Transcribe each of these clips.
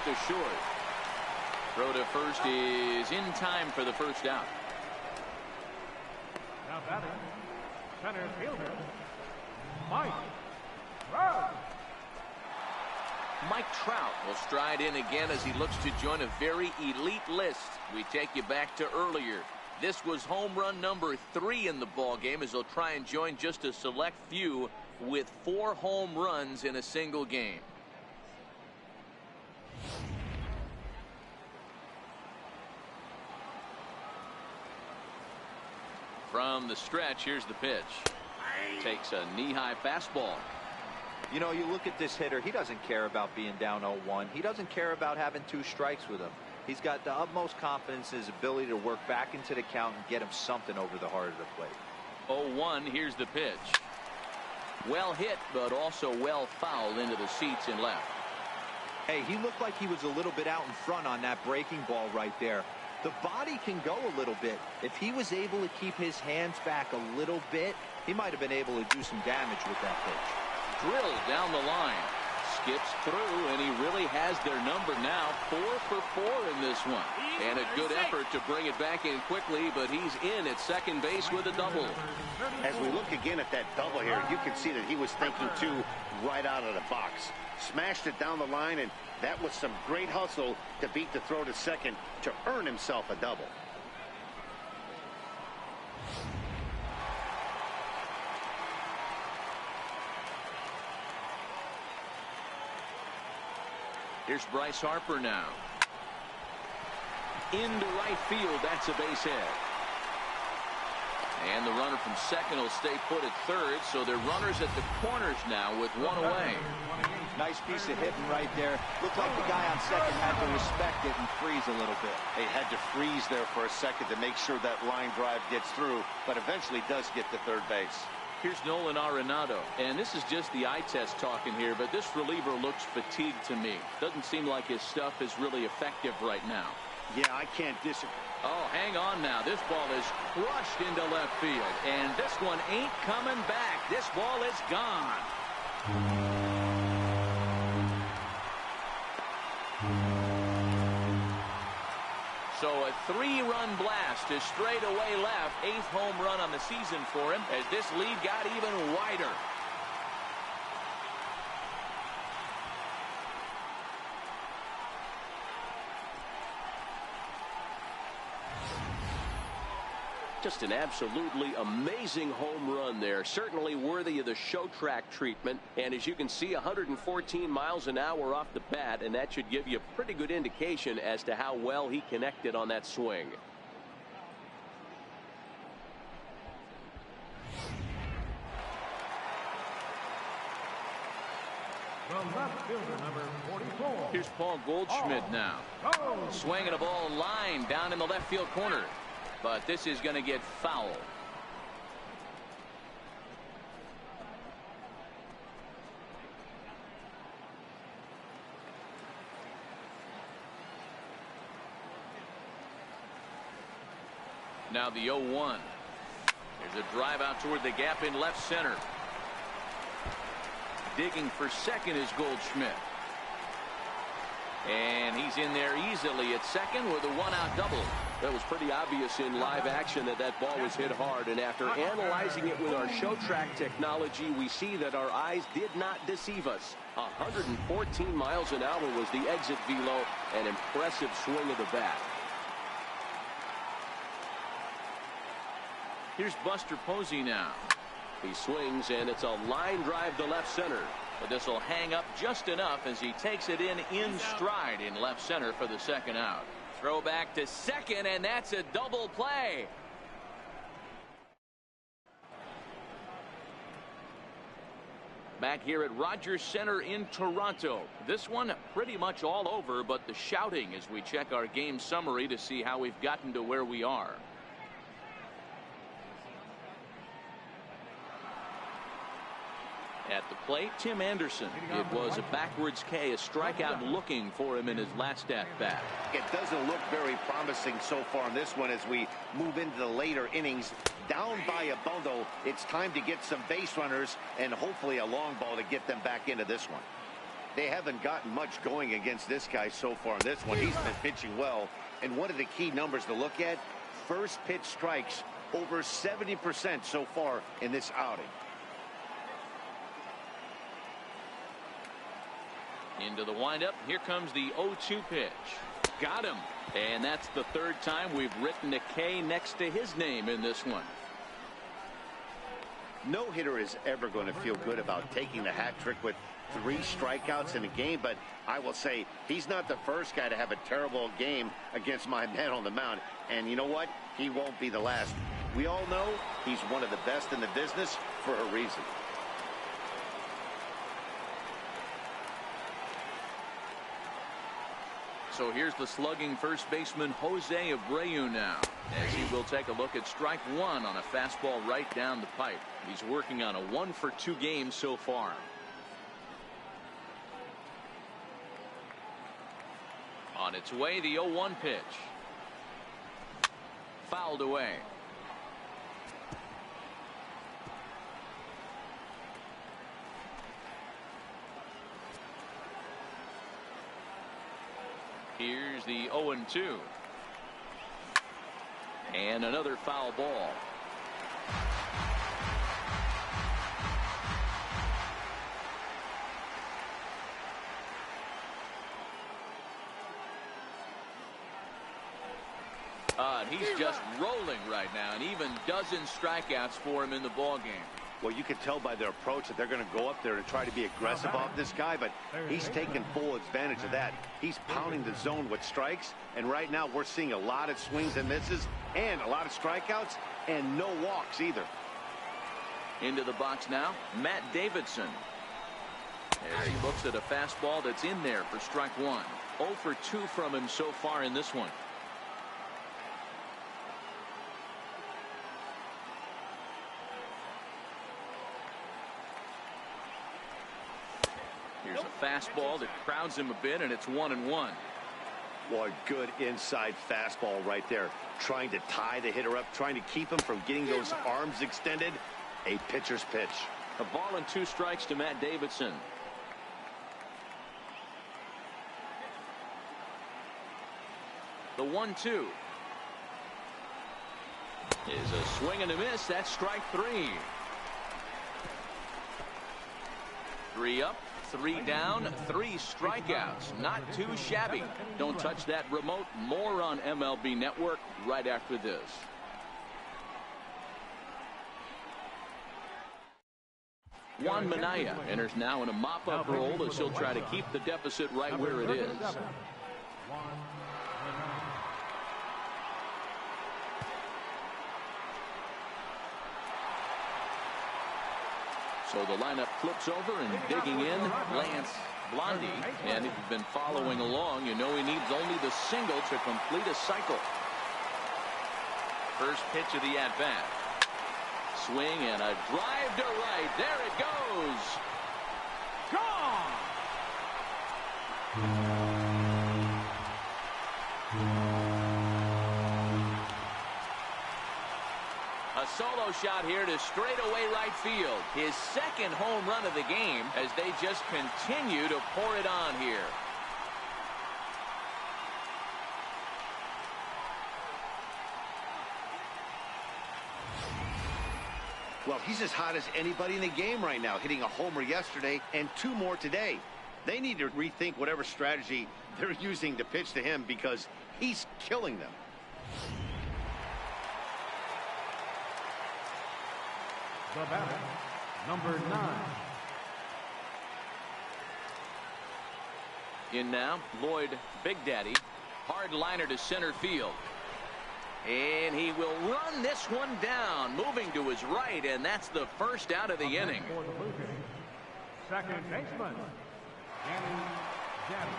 it to short. Throw to first is in time for the first out. Now batting, center fielder, Mike Trout. Mike Trout will stride in again as he looks to join a very elite list. We take you back to earlier. This was home run number 3 in the ball game as he'll try and join just a select few with 4 home runs in a single game. From the stretch, here's the pitch. Takes a knee-high fastball. You know, you look at this hitter, he doesn't care about being down 0-1. He doesn't care about having 2 strikes with him. He's got the utmost confidence in his ability to work back into the count and get him something over the heart of the plate. 0-1, here's the pitch. Well hit, but also well fouled into the seats in left. Hey, he looked like he was a little bit out in front on that breaking ball right there. The body can go a little bit. If he was able to keep his hands back a little bit, he might have been able to do some damage with that pitch. Drilled down the line. Skips through, and he really has their number now. 4 for 4 in this one. And a good effort to bring it back in quickly, but he's in at second base with a double. As we look again at that double here, you can see that he was thinking too right out of the box. Smashed it down the line, and that was some great hustle to beat the throw to second to earn himself a double. Here's Bryce Harper now. Into right field. That's a base hit. And the runner from second will stay put at third, so they're runners at the corners now with 1 away. Nice piece of hitting right there. Looked like the guy on second had to respect it and freeze a little bit. He had to freeze there for a second to make sure that line drive gets through, but eventually does get to third base. Here's Nolan Arenado, and this is just the eye test talking here, but this reliever looks fatigued to me. Doesn't seem like his stuff is really effective right now. Yeah, I can't disagree. Oh, hang on now. This ball is crushed into left field, and this one ain't coming back. This ball is gone. So a 3-run blast to straightaway left. 8th home run on the season for him as this lead got even wider. Just an absolutely amazing home run there. Certainly worthy of the show track treatment. And as you can see, 114 miles an hour off the bat, and that should give you a pretty good indication as to how well he connected on that swing. From left fielder number 44. Here's Paul Goldschmidt now. Swinging a ball line down in the left field corner. But this is going to get foul. Now the 0-1. There's a drive out toward the gap in left center. Digging for second is Goldschmidt. And he's in there easily at second with a 1-out double. That was pretty obvious in live action that that ball was hit hard. And after analyzing it with our show track technology, we see that our eyes did not deceive us. 114 miles an hour was the exit velo. An impressive swing of the bat. Here's Buster Posey now. He swings, and it's a line drive to left center. But this will hang up just enough as he takes it in stride in left center for the second out. Throw back to second, and that's a double play. Back here at Rogers Center in Toronto. This one pretty much all over, but the shouting as we check our game summary to see how we've gotten to where we are. At the plate, Tim Anderson. It was a backwards K, a strikeout looking for him in his last at-bat. It doesn't look very promising so far in this one as we move into the later innings. Down by a bundle, it's time to get some base runners and hopefully a long ball to get them back into this one. They haven't gotten much going against this guy so far in this one. He's been pitching well. And one of the key numbers to look at, first pitch strikes over 70% so far in this outing. Into the windup. Here comes the 0-2 pitch. Got him. And that's the third time we've written a K next to his name in this one. No hitter is ever going to feel good about taking the hat trick with 3 strikeouts in a game, but I will say he's not the first guy to have a terrible game against my man on the mound. And you know what? He won't be the last. We all know he's one of the best in the business for a reason. So here's the slugging first baseman Jose Abreu now, as he will take a look at strike 1 on a fastball right down the pipe. He's working on a 1-for-2 game so far. On its way, the 0-1 pitch. Fouled away. Here's the 0-2. And another foul ball. He's just rolling right now, and even dozen strikeouts for him in the ball game. Well, you can tell by their approach that they're going to go up there and try to be aggressive off this guy, but he's taking full advantage of that. He's pounding the zone with strikes, and right now we're seeing a lot of swings and misses and a lot of strikeouts and no walks either. Into the box now, Matt Davidson. As he looks at a fastball that's in there for strike 1. 0 for 2 from him so far in this one. Here's a fastball that crowds him a bit, and it's 1-1. Boy, good inside fastball right there. Trying to tie the hitter up, trying to keep him from getting those arms extended. A pitcher's pitch. A ball and 2 strikes to Matt Davidson. The 1-2 is a swing and a miss. That's strike 3. 3 up, 3 down, 3 strikeouts. Not too shabby. Don't touch that remote. More on MLB Network right after this. Juan Minaya enters now in a mop-up role as he'll try to keep the deficit right where it is. So the lineup flips over, and digging in, Lance Blondie. And if you've been following along, you know he needs only the single to complete a cycle. First pitch of the at-bat. Swing and a drive to right. There it goes. Gone! A solo shot here to straightaway right field. His second home run of the game as they just continue to pour it on here. Well, he's as hot as anybody in the game right now, hitting a homer yesterday and 2 more today. They need to rethink whatever strategy they're using to pitch to him because he's killing them. The batter, number 9. In now, Lloyd Big Daddy. Hard liner to center field. And he will run this one down, moving to his right, and that's the first out of the inning. For the Blue Jays, second baseman, Danny Daddy.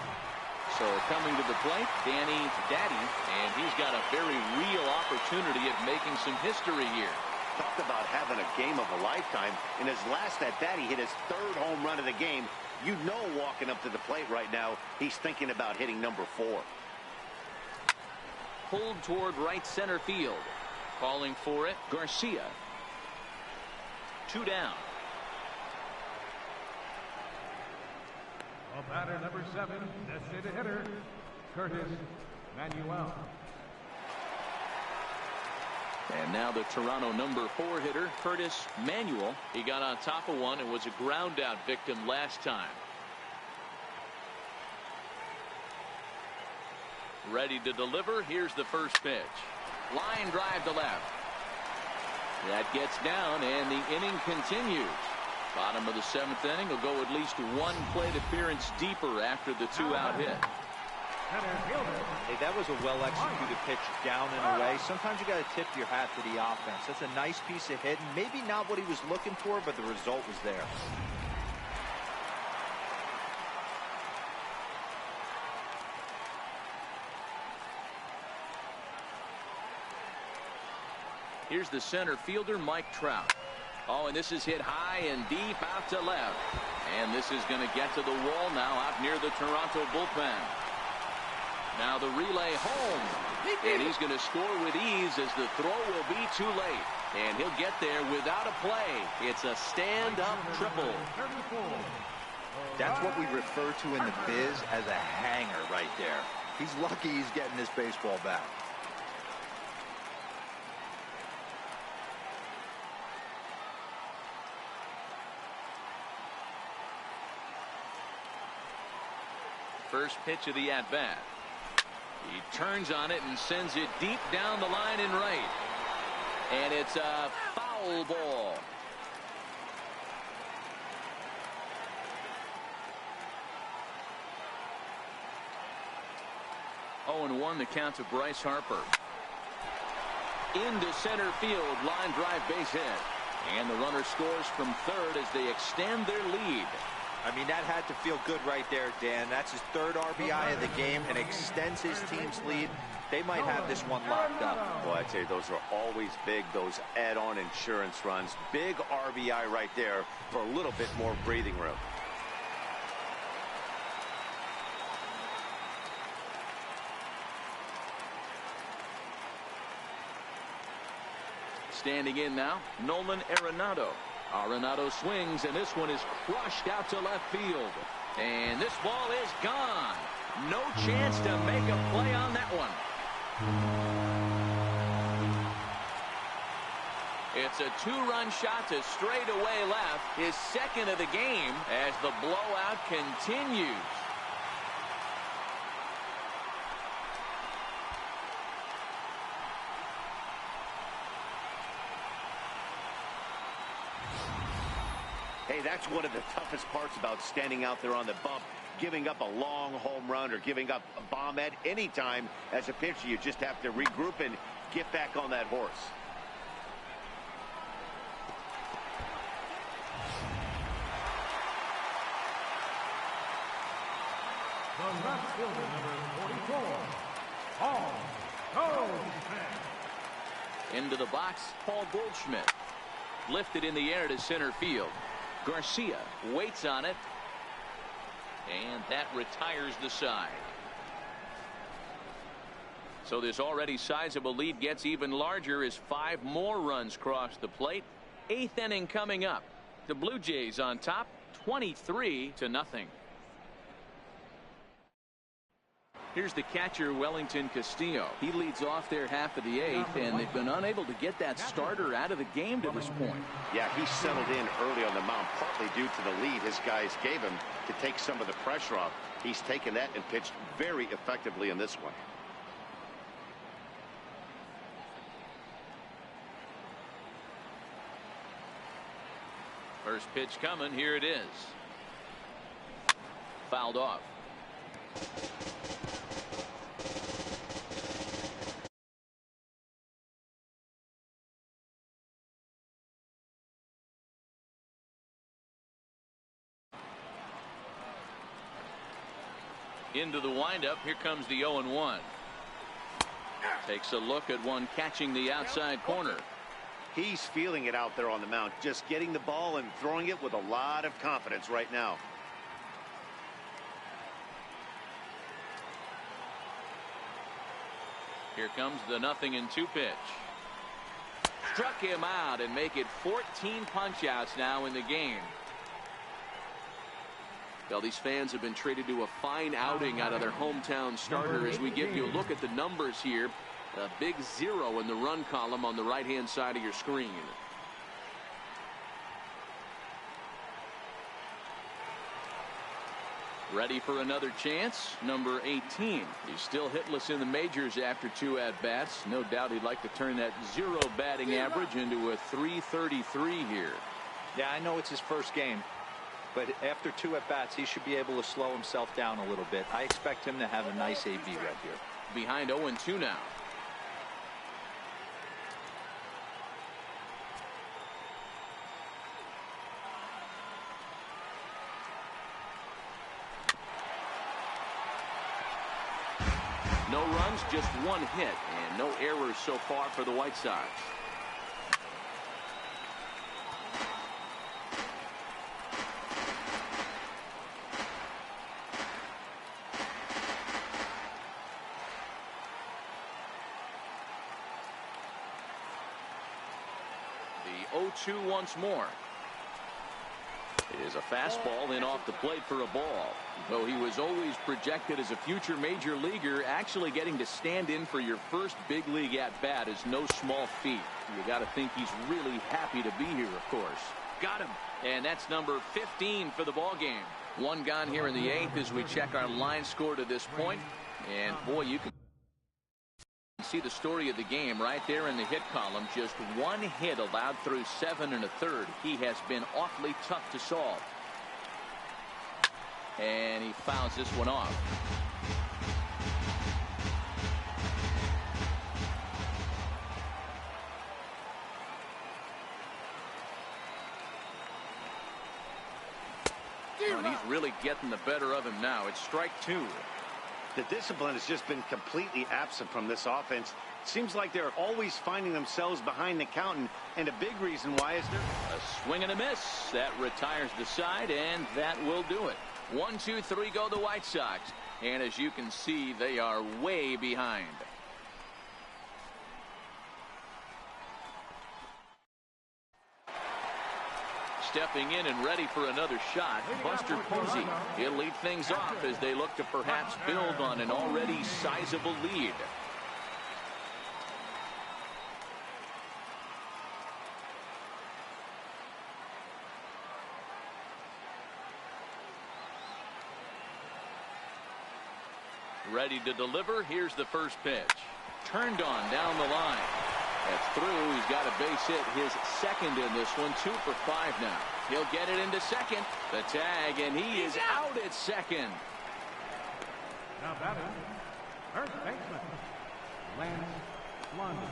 So coming to the plate, Danny Daddy, and he's got a very real opportunity at making some history here. Talk about having a game of a lifetime. In his last at-bat, he hit his 3rd home run of the game. You know, walking up to the plate right now, he's thinking about hitting number 4. Pulled toward right center field. Calling for it, Garcia. 2 down. The batter, number 7, designated hitter, Curtis Manuel. And now the Toronto number 4 hitter, Curtis Manuel. He got on top of one and was a ground out victim last time. Ready to deliver. Here's the first pitch. Line drive to left. That gets down, and the inning continues. Bottom of the 7th inning will go at least one plate appearance deeper after the 2-out hit. Hey, that was a well-executed pitch down and away. Sometimes you got to tip your hat to the offense. That's a nice piece of hitting. Maybe not what he was looking for, but the result was there. Here's the center fielder, Mike Trout. Oh, and this is hit high and deep out to left. And this is going to get to the wall now out near the Toronto bullpen. Now the relay home. And he's going to score with ease as the throw will be too late. And he'll get there without a play. It's a stand-up triple. That's what we refer to in the biz as a hanger right there. He's lucky he's getting this baseball back. First pitch of the at-bat. He turns on it and sends it deep down the line in right. And it's a foul ball. Oh, and 1 the count to Bryce Harper. Into center field, line drive base hit. And the runner scores from third as they extend their lead. I mean, that had to feel good right there, Dan. That's his 3rd RBI of the game and extends his team's lead. They might have this one locked up. Well, I'd say those are always big, those add-on insurance runs. Big RBI right there for a little bit more breathing room. Standing in now, Nolan Arenado. Arenado swings, and this one is crushed out to left field. And this ball is gone. No chance to make a play on that one. It's a 2-run shot to straightaway left, his 2nd of the game as the blowout continues. Hey, that's one of the toughest parts about standing out there on the bump. Giving up a long home run or giving up a bomb at any time as a pitcher. You just have to regroup and get back on that horse. The left fielder, number 44, Paul Goldschmidt. Into the box, Paul Goldschmidt. Lifted in the air to center field. Garcia waits on it. And that retires the side. So this already sizable lead gets even larger as 5 more runs cross the plate. 8th inning coming up. The Blue Jays on top, 23-0. Here's the catcher, Wellington Castillo. He leads off their half of the 8th, and they've been unable to get that starter out of the game to this point. Yeah, he settled in early on the mound, partly due to the lead his guys gave him to take some of the pressure off. He's taken that and pitched very effectively in this one. First pitch coming. Here it is. Fouled off. Into the windup. Here comes the 0-1. Takes a look at one catching the outside corner. He's feeling it out there on the mound, just getting the ball and throwing it with a lot of confidence right now. Here comes the 0-2 pitch. Struck him out and make it 14 punch outs now in the game. Well, these fans have been treated to a fine outing out of their hometown starter as we give you a look at the numbers here. A big 0 in the run column on the right-hand side of your screen. Ready for another chance, number 18. He's still hitless in the majors after 2 at-bats. No doubt he'd like to turn that 0 batting average into a .333 here. Yeah, I know it's his first game, but after 2 at-bats, he should be able to slow himself down a little bit. I expect him to have a nice AB right here. Behind 0-2 now. No runs, just 1 hit, and no errors so far for the White Sox. The 0-2 once more. It is a fastball in off the plate for a ball. Though he was always projected as a future major leaguer, actually getting to stand in for your first big league at bat is no small feat. You got to think he's really happy to be here, of course. Got him. And that's number 15 for the ball game. 1 gone here in the 8th as we check our line score to this point. And boy, you can see the story of the game right there in the hit column. Just 1 hit allowed through 7 1/3. He has been awfully tough to solve. And he fouls this one off. And he's really getting the better of him now. It's strike 2. The discipline has just been completely absent from this offense. Seems like they're always finding themselves behind the count, and a big reason why is a swing and a miss. That retires the side, and that will do it. 1, 2, 3 go the White Sox. And as you can see, they are way behind. Stepping in and ready for another shot, Buster Posey. He'll lead things off as they look to perhaps build on an already sizable lead. Ready to deliver. Here's the first pitch. Turned on down the line. That's through. He's got a base hit, his second in this one. 2 for 5 now. He'll get it into second. The tag, and he is out at second. Now batting, first baseman, Lance Blondin.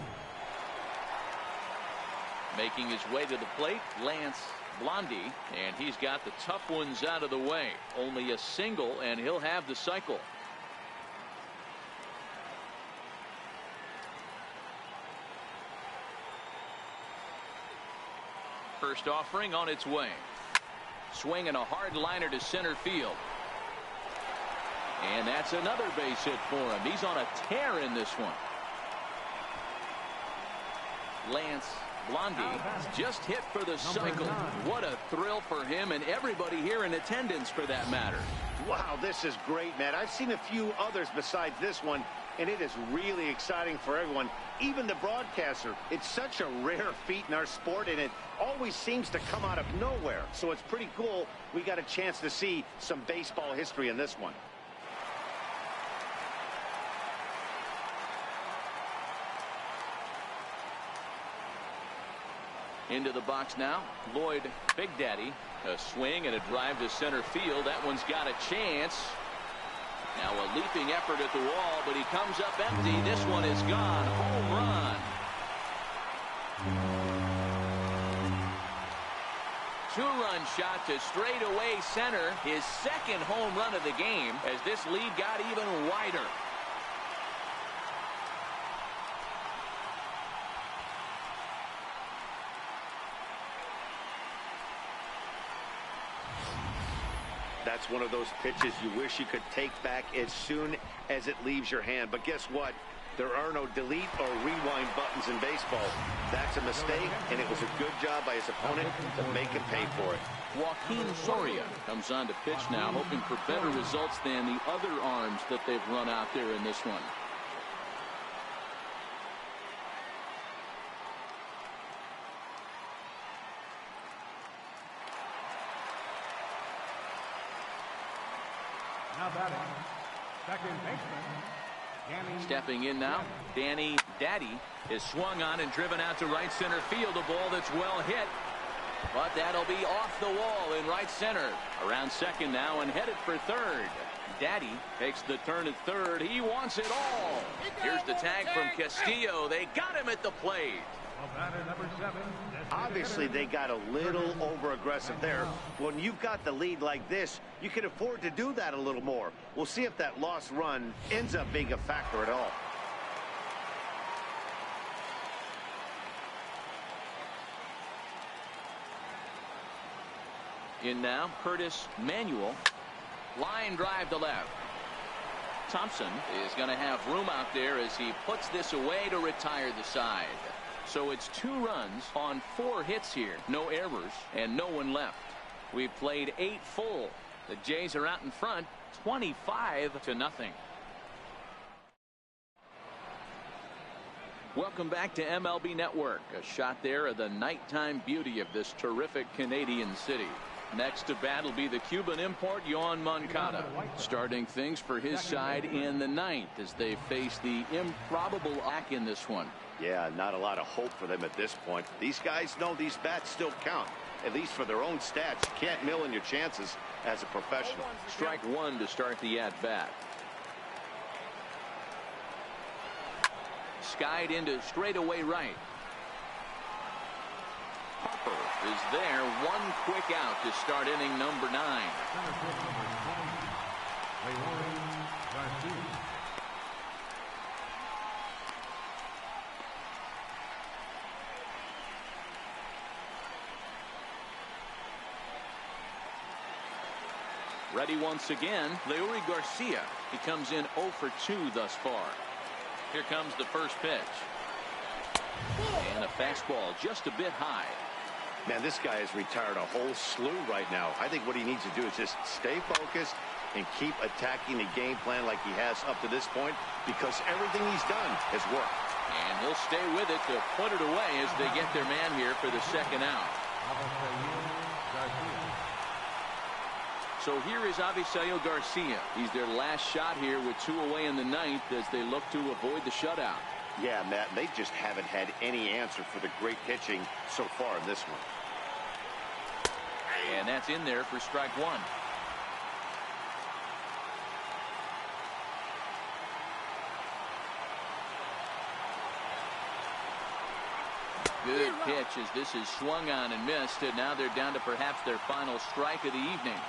Making his way to the plate, Lance Blondin, and he's got the tough ones out of the way. Only a single, and he'll have the cycle. First offering on its way. Swinging a hard liner to center field. And that's another base hit for him. He's on a tear in this one. Lance Blondin just hit for the cycle. What a thrill for him and everybody here in attendance for that matter. Wow, this is great, Matt. I've seen a few others besides this one, and it is really exciting for everyone, even the broadcaster. It's such a rare feat in our sport, and it always seems to come out of nowhere. So it's pretty cool we got a chance to see some baseball history in this one. Into the box now, Lloyd Big Daddy. A swing and a drive to center field. That one's got a chance. Now a leaping effort at the wall, but he comes up empty. This one is gone. Home run. Two-run shot to straightaway center. His second home run of the game as this lead got even wider. That's one of those pitches you wish you could take back as soon as it leaves your hand. But guess what? There are no delete or rewind buttons in baseball. That's a mistake, and it was a good job by his opponent to make him pay for it. Joaquin Soria comes on to pitch now, hoping for better results than the other arms that they've run out there in this one. Now batting, second baseman, Danny. Stepping in now, Danny Daddy is swung on and driven out to right center field. A ball that's well hit, but that'll be off the wall in right center. Around second now and headed for third. Daddy takes the turn at third. He wants it all. Here's the tag from Castillo. They got him at the plate. Batter number 7. Obviously, they got a little over-aggressive there. When you've got the lead like this, you can afford to do that a little more. We'll see if that lost run ends up being a factor at all. In now, Curtis Manuel. Line drive to left. Thompson is going to have room out there as he puts this away to retire the side. So it's 2 runs on 4 hits here. No errors and no one left. We've played 8 full. The Jays are out in front 25-0. Welcome back to MLB Network. A shot there of the nighttime beauty of this terrific Canadian city. Next to bat will be the Cuban import Yoan Moncada, starting things for his side in the 9th as they face the improbable act in this one. Yeah, not a lot of hope for them at this point. These guys know these bats still count, at least for their own stats. You can't mill in your chances as a professional. Strike 1 to start the at-bat. Skied into straightaway right. Harper is there. 1 quick out to start inning number 9. Center field number 20, Leroy Garcia. Ready once again, Leury Garcia. He comes in 0 for 2 thus far. Here comes the first pitch. And a fastball just a bit high. Man, this guy has retired a whole slew right now. I think what he needs to do is just stay focused and keep attacking the game plan like he has up to this point, because everything he's done has worked. And he'll stay with it to put it away as they get their man here for the second out. So here is Avisail Garcia. He's their last shot here with 2 away in the 9th as they look to avoid the shutout. Yeah, Matt, they just haven't had any answer for the great pitching so far in this one. And that's in there for strike 1. Good pitch as this is swung on and missed, and now they're down to perhaps their final strike of the evening.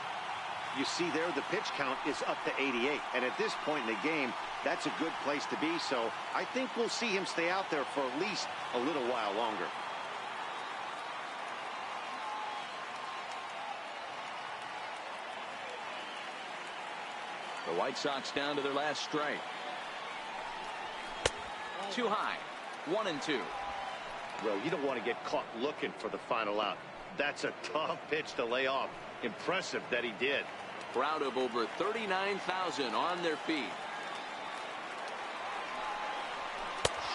You see there, the pitch count is up to 88, and at this point in the game, that's a good place to be, so I think we'll see him stay out there for at least a little while longer. The White Sox down to their last strike. Too high. 1-2. Well, you don't want to get caught looking for the final out. That's a tough pitch to lay off. Impressive that he did. Crowd of over 39,000 on their feet.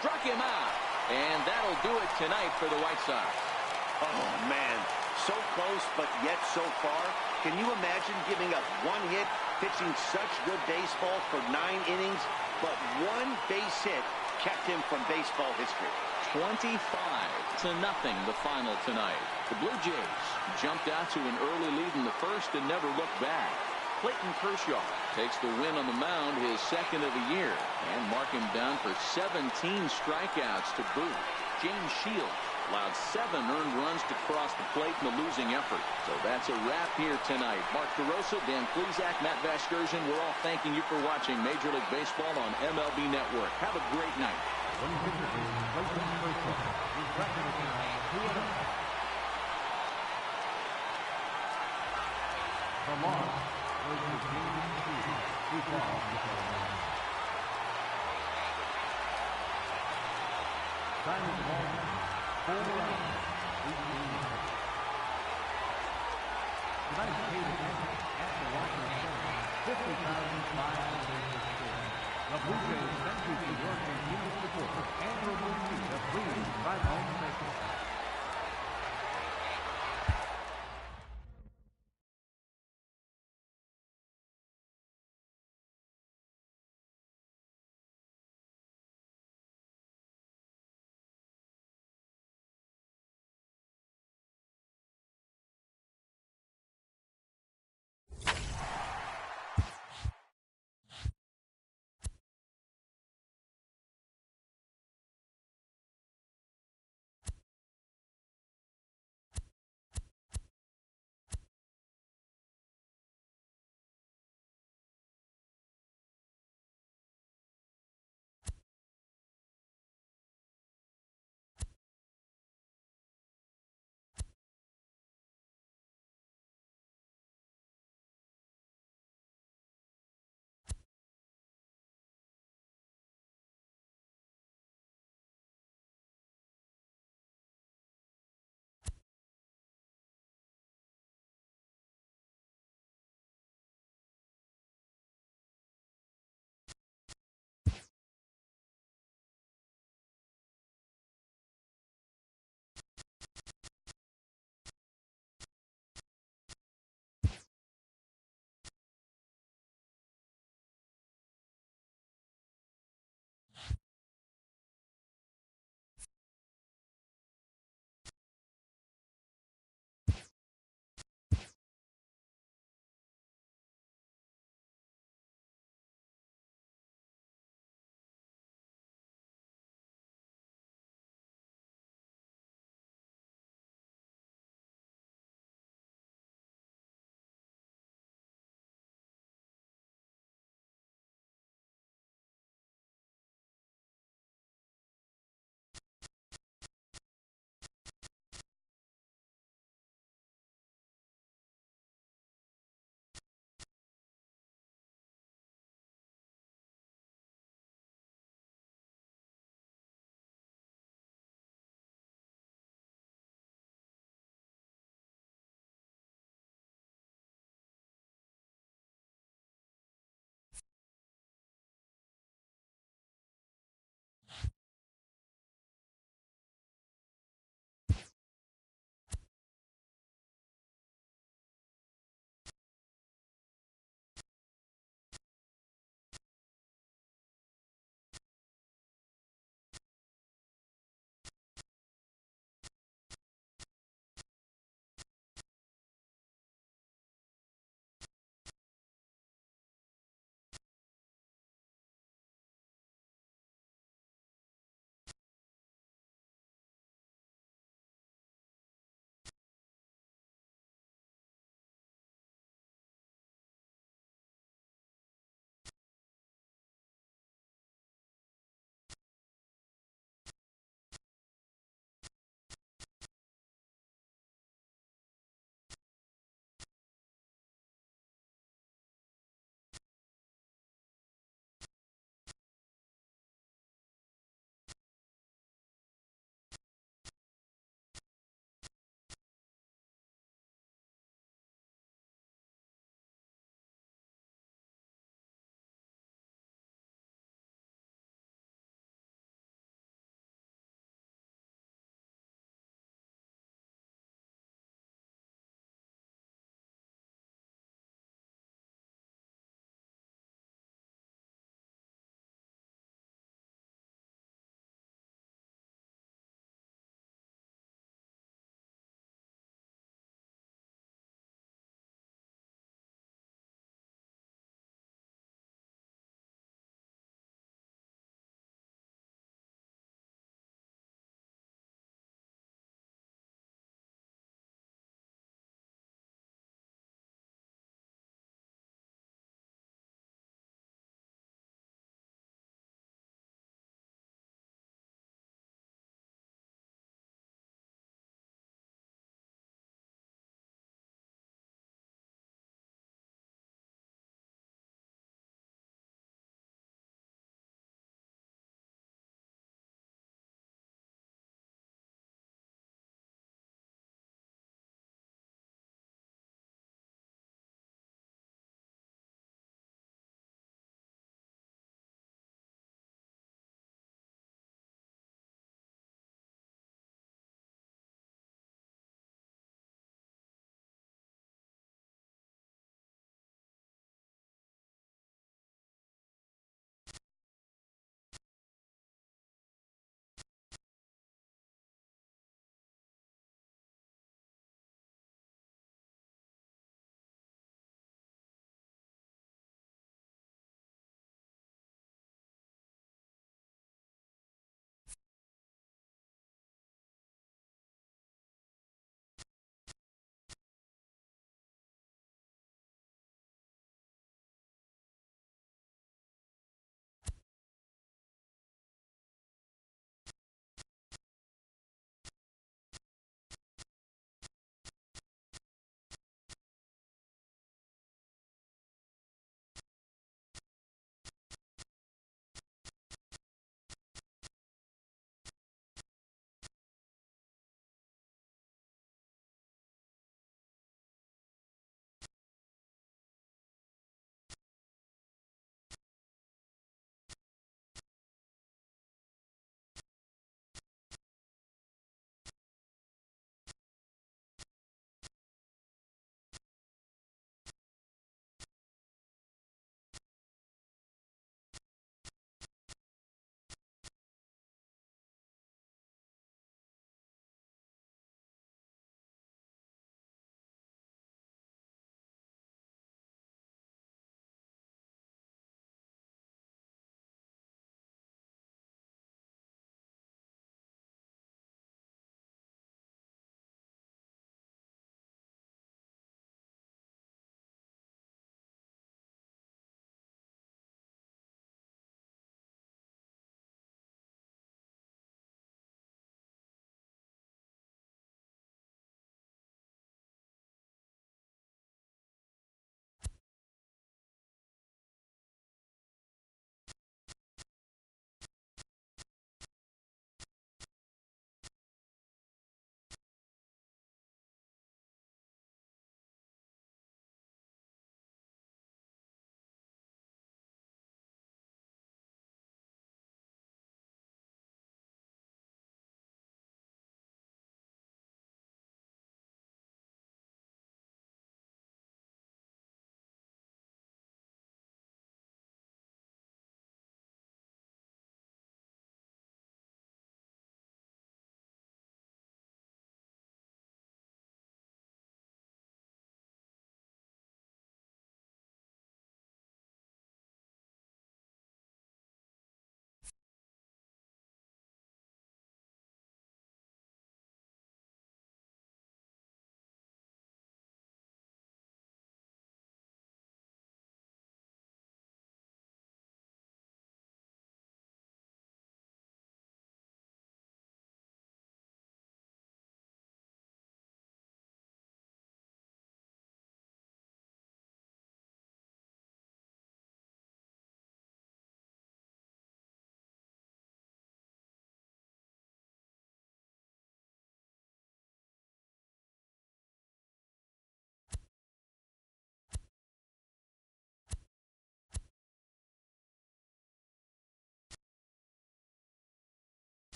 Struck him out. And that'll do it tonight for the White Sox. Oh, man. So close, but yet so far. Can you imagine giving up 1 hit, pitching such good baseball for 9 innings, but 1 base hit kept him from baseball history? 25-0 the final tonight. The Blue Jays jumped out to an early lead in the first and never looked back. Clayton Kershaw takes the win on the mound, his second of the year, and mark him down for 17 strikeouts to boot. James Shields allowed 7 earned runs to cross the plate in the losing effort. So that's a wrap here tonight. Mark DeRosa, Dan Plesac, Matt Vasgersian, we're all thanking you for watching Major League Baseball on MLB Network. Have a great night. Time of the ball, 4 rounds, 18. Tonight's paid attention at the Washington Center, 50,500 score. The Blue Jays thank you for your continued support and your receipt of free drive home station.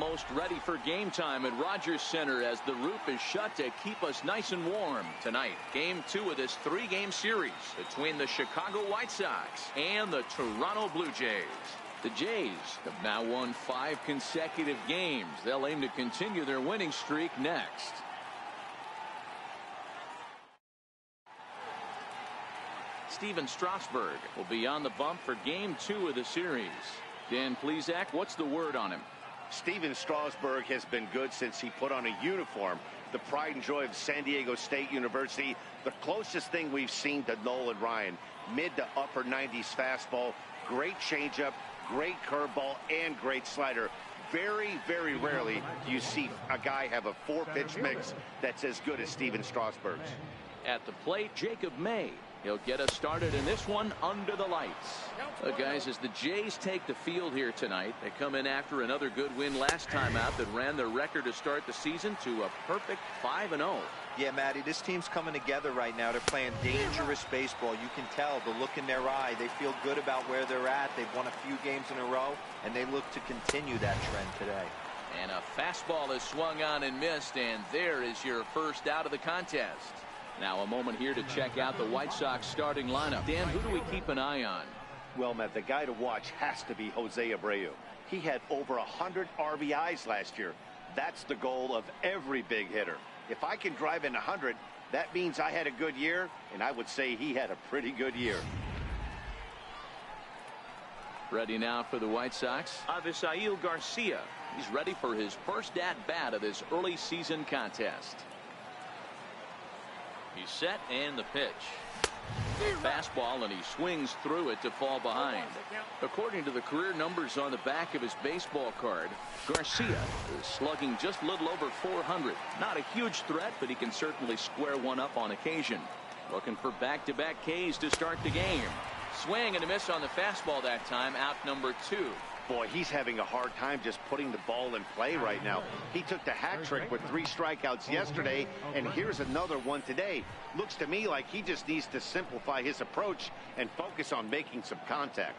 almost ready for game time at Rogers Center as the roof is shut to keep us nice and warm. Tonight, game 2 of this 3-game series between the Chicago White Sox and the Toronto Blue Jays. The Jays have now won 5 consecutive games. They'll aim to continue their winning streak next. Steven Strasburg will be on the bump for game 2 of the series. Dan Plesac, what's the word on him? Steven Strasburg has been good since he put on a uniform. The pride and joy of San Diego State University. The closest thing we've seen to Nolan Ryan. Mid to upper 90s fastball. Great changeup, great curveball, and great slider. Very, very rarely do you see a guy have a 4-pitch mix that's as good as Steven Strasburg's. At the plate, Jacob May. He'll get us started in this one under the lights. Guys, as the Jays take the field here tonight, they come in after another good win last time out that ran their record to start the season to a perfect 5-0. Yeah, Matty, this team's coming together right now. They're playing dangerous baseball. You can tell the look in their eye. They feel good about where they're at. They've won a few games in a row, and they look to continue that trend today. And a fastball is swung on and missed, and there is your first out of the contest. Now a moment here to check out the White Sox starting lineup. Dan, who do we keep an eye on? Well, Matt, the guy to watch has to be Jose Abreu. He had over 100 RBIs last year. That's the goal of every big hitter. If I can drive in 100, that means I had a good year, and I would say he had a pretty good year. Ready now for the White Sox, Avisail Garcia. He's ready for his first at-bat of this early season contest. He's set, and the pitch. Fastball, and he swings through it to fall behind. According to the career numbers on the back of his baseball card, Garcia is slugging just a little over 400. Not a huge threat, but he can certainly square one up on occasion. Looking for back-to-back Ks to start the game. Swing and a miss on the fastball that time, out number 2. Boy, he's having a hard time just putting the ball in play right now. He took the hat trick with 3 strikeouts yesterday, and here's another one today. Looks to me like he just needs to simplify his approach and focus on making some contact.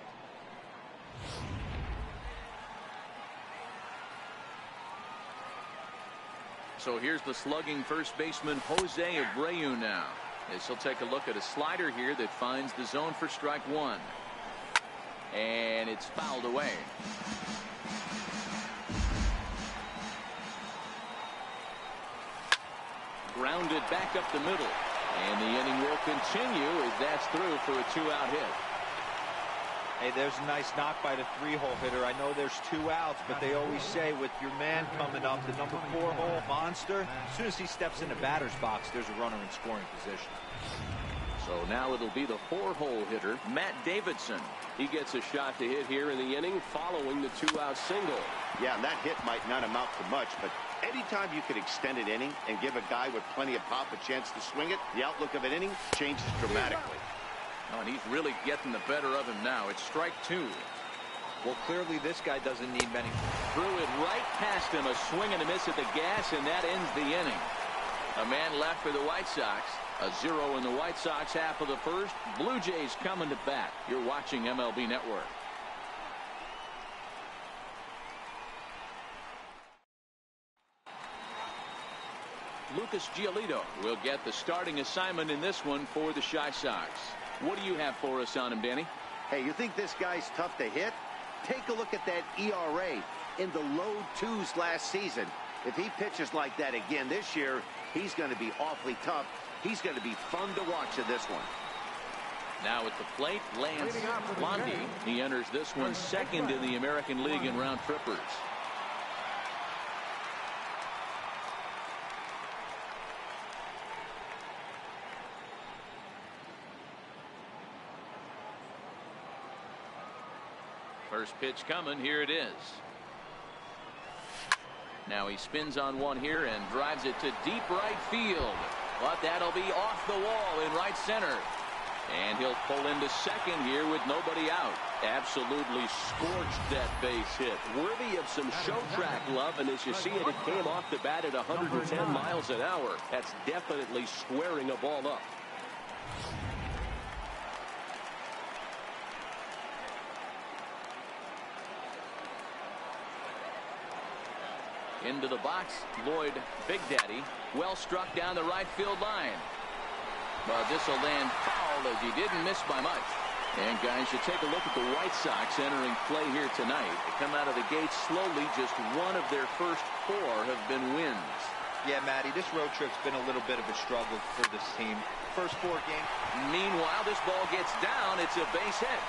So here's the slugging first baseman Jose Abreu now. As he'll take a look at a slider here that finds the zone for strike 1. And it's fouled away. Grounded back up the middle. And the inning will continue as that's through for a 2-out hit. Hey, there's a nice knock by the 3-hole hitter. I know there's 2 outs, but they always say with your man coming up, the number 4-hole monster, as soon as he steps in the batter's box, there's a runner in scoring position. So now it'll be the 4-hole hitter, Matt Davidson. He gets a shot to hit here in the inning following the 2-out single. Yeah, and that hit might not amount to much, but anytime you can extend an inning and give a guy with plenty of pop a chance to swing it, the outlook of an inning changes dramatically. Oh, and he's really getting the better of him now. It's strike 2. Well, clearly this guy doesn't need many. Threw it right past him, a swing and a miss at the gas, and that ends the inning. A man left for the White Sox. A 0 in the White Sox half of the first. Blue Jays coming to bat. You're watching MLB Network. Lucas Giolito will get the starting assignment in this one for the Chi Sox. What do you have for us on him, Danny? Hey, you think this guy's tough to hit? Take a look at that ERA in the low 2s last season. If he pitches like that again this year, he's going to be awfully tough. He's going to be fun to watch in this one. Now at the plate, Lance Blondie. He enters this one second in the American League in round trippers. First pitch coming. Here it is. Now he spins on one here and drives it to deep right field. But that'll be off the wall in right center. And he'll pull into second here with nobody out. Absolutely scorched that base hit. Worthy of some show track love, and as you see it, it came off the bat at 110 miles an hour. That's definitely squaring a ball up. Into the box, Lloyd, Big Daddy, well struck down the right field line. But this will land foul as he didn't miss by much. And guys, you take a look at the White Sox entering play here tonight. They come out of the gate slowly. Just one of their first 4 have been wins. Yeah, Matty, this road trip's been a little bit of a struggle for this team. First 4 games. Meanwhile, this ball gets down. It's a base hit.